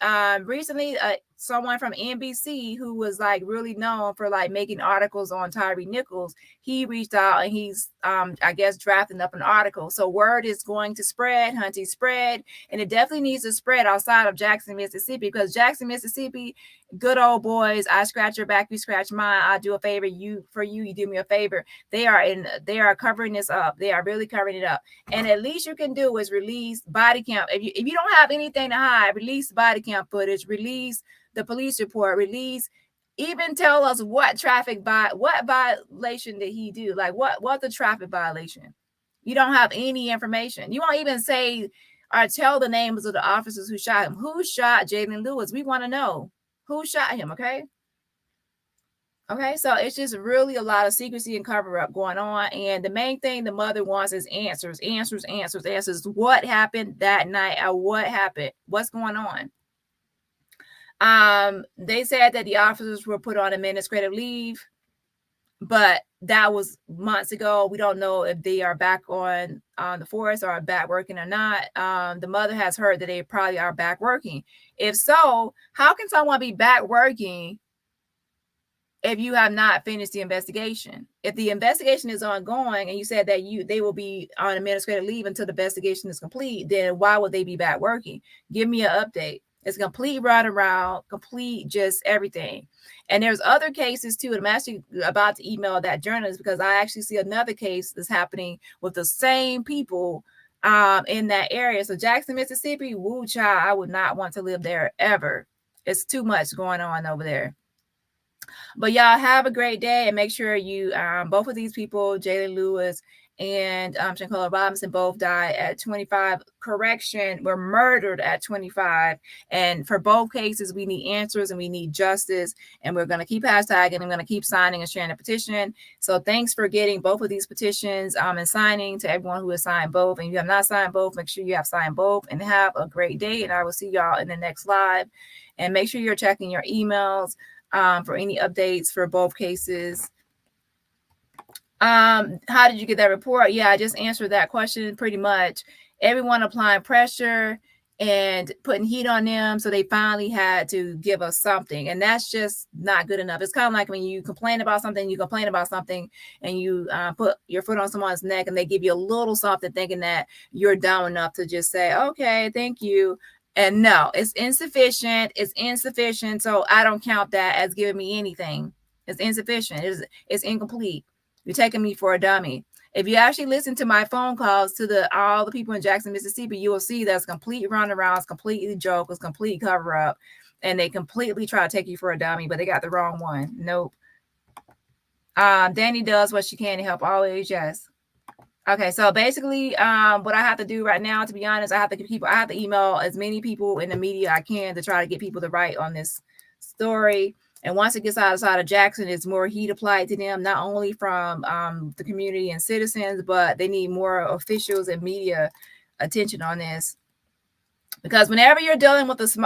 recently, someone from NBC who was like really known for like making articles on Tyree Nichols, he reached out and he's I guess drafting up an article. So word is going to spread, Hunty, spread, and it definitely needs to spread outside of Jackson, Mississippi, because Jackson, Mississippi, good old boys, I scratch your back, you scratch mine, I do a favor, you do me a favor. They are covering this up. They are really covering it up. And at least you can do is release body cam. If you don't have anything to hide, release body cam footage, release the police report, release, even tell us what violation did he do? Like what's the traffic violation? You don't have any information. You won't even say or tell the names of the officers who shot him. Who shot Jalen Lewis? We want to know who shot him, okay? Okay, so it's just really a lot of secrecy and cover up going on. And the main thing the mother wants is answers. What happened that night? What happened? What's going on? They said that the officers were put on administrative leave, but that was months ago. We don't know if they are back on the force or are back working or not. The mother has heard that they probably are back working. If so, how can someone be back working if you have not finished the investigation? If the investigation is ongoing and you said that they will be on administrative leave until the investigation is complete, then why would they be back working? Give me an update. It's a complete runaround, complete just everything. And there's other cases too. And I'm actually about to email that journalist because I actually see another case that's happening with the same people in that area. So Jackson, Mississippi, woo child, I would not want to live there ever. It's too much going on over there. But y'all have a great day, and make sure you both of these people, Jalen Lewis and Shanquella Robinson, both died at 25. Correction, were murdered at 25. And for both cases, we need answers and we need justice. And we're going to keep hashtagging. I'm going to keep signing and sharing a petition. So thanks for getting both of these petitions and signing to everyone who has signed both. And if you have not signed both, make sure you have signed both. And have a great day. And I will see y'all in the next live. And make sure you're checking your emails for any updates for both cases. How did you get that report? Yeah, I just answered that question pretty much. Everyone applying pressure and putting heat on them, so they finally had to give us something, and that's just not good enough. It's kind of like when you complain about something, and you put your foot on someone's neck and they give you a little something thinking that you're dumb enough to just say, okay, thank you. And no, it's insufficient. It's insufficient. So I don't count that as giving me anything. It's insufficient. It's incomplete. You're taking me for a dummy. If you actually listen to my phone calls to all the people in Jackson, Mississippi, you will see that's complete runarounds, completely joke, was complete cover up, and they completely try to take you for a dummy, but they got the wrong one. Nope. Dani does what she can to help always. Yes. Okay, so basically, what I have to do right now, to be honest, I have to email as many people in the media I can to try to get people to write on this story. And once it gets outside of Jackson, it's more heat applied to them, not only from the community and citizens, but they need more officials and media attention on this. Because whenever you're dealing with an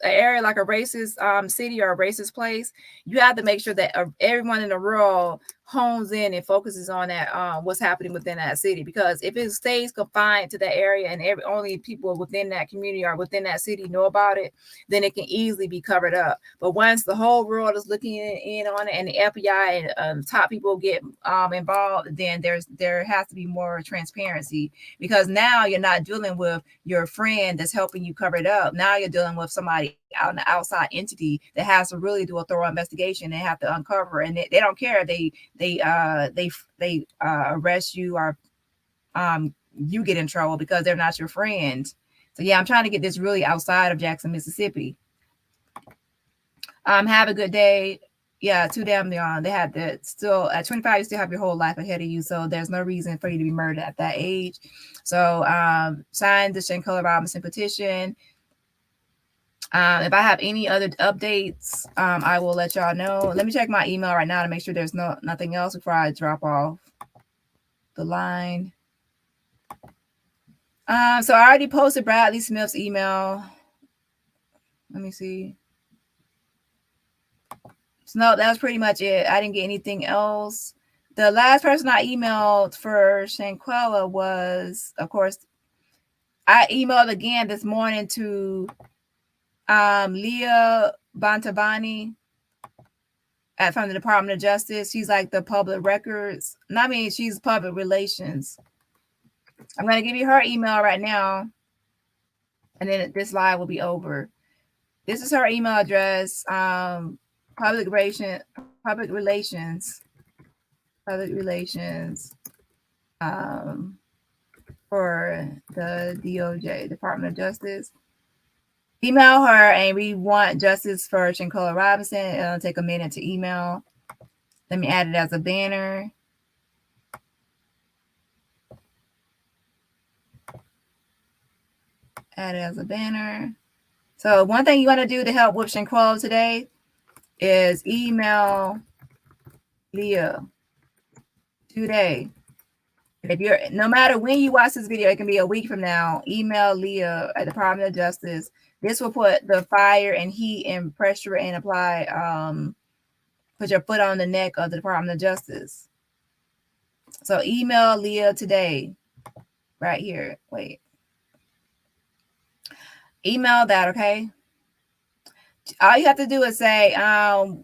area like a racist city or a racist place, you have to make sure that everyone in the world hones in and focuses on that what's happening within that city. Because if it stays confined to that area and only people within that community or within that city know about it, then it can easily be covered up. But once the whole world is looking in on it and the FBI and top people get involved, then there has to be more transparency. Because now you're not dealing with your friend that's helping you cover it up. Now you're dealing with somebody out an outside entity that has to really do a thorough investigation and have to uncover, and they don't care if they arrest you or you get in trouble because they're not your friend. So yeah, I'm trying to get this really outside of Jackson, Mississippi. Have a good day. Yeah, too damn young. They had to still at 25, you still have your whole life ahead of you. So there's no reason for you to be murdered at that age. So sign the Shanquella Robinson petition. If I have any other updates, I will let y'all know. Let me check my email right now to make sure there's nothing else before I drop off the line. So I already posted Bradley Smith's email. Let me see. So no, that was pretty much it. I didn't get anything else. The last person I emailed for Shanquella was, of course, I emailed again this morning to Leah Bantabani from the Department of Justice. She's like the public records. She's public relations. I'm going to give you her email right now, and then this live will be over. This is her email address. Public relations for the DOJ, Department of Justice. Email her, and we want justice for Shanquella Robinson. It'll take a minute to email. Let me add it as a banner. Add it as a banner. So one thing you want to do to help with Shanquella today is email Leah today. If you're, no matter when you watch this video, it can be a week from now, email Leah at the Department of Justice. This will put the fire and heat and pressure and apply, put your foot on the neck of the Department of Justice. So email Leah today, right here. Wait. Email that, okay? All you have to do is say,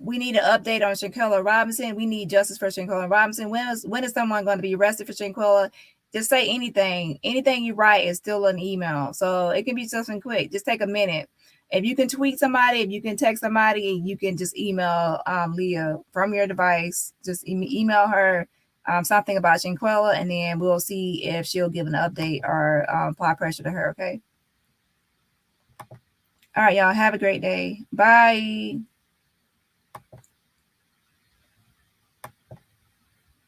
we need an update on Shanquella Robinson. We need justice for Shanquella Robinson. When is someone going to be arrested for Shanquella? Just say anything. Anything you write is still an email. So it can be something quick. Just take a minute. If you can tweet somebody, if you can text somebody, you can just email Leah from your device. Just email her something about Shanquella, and then we'll see if she'll give an update or apply pressure to her, okay? All right, y'all. Have a great day. Bye.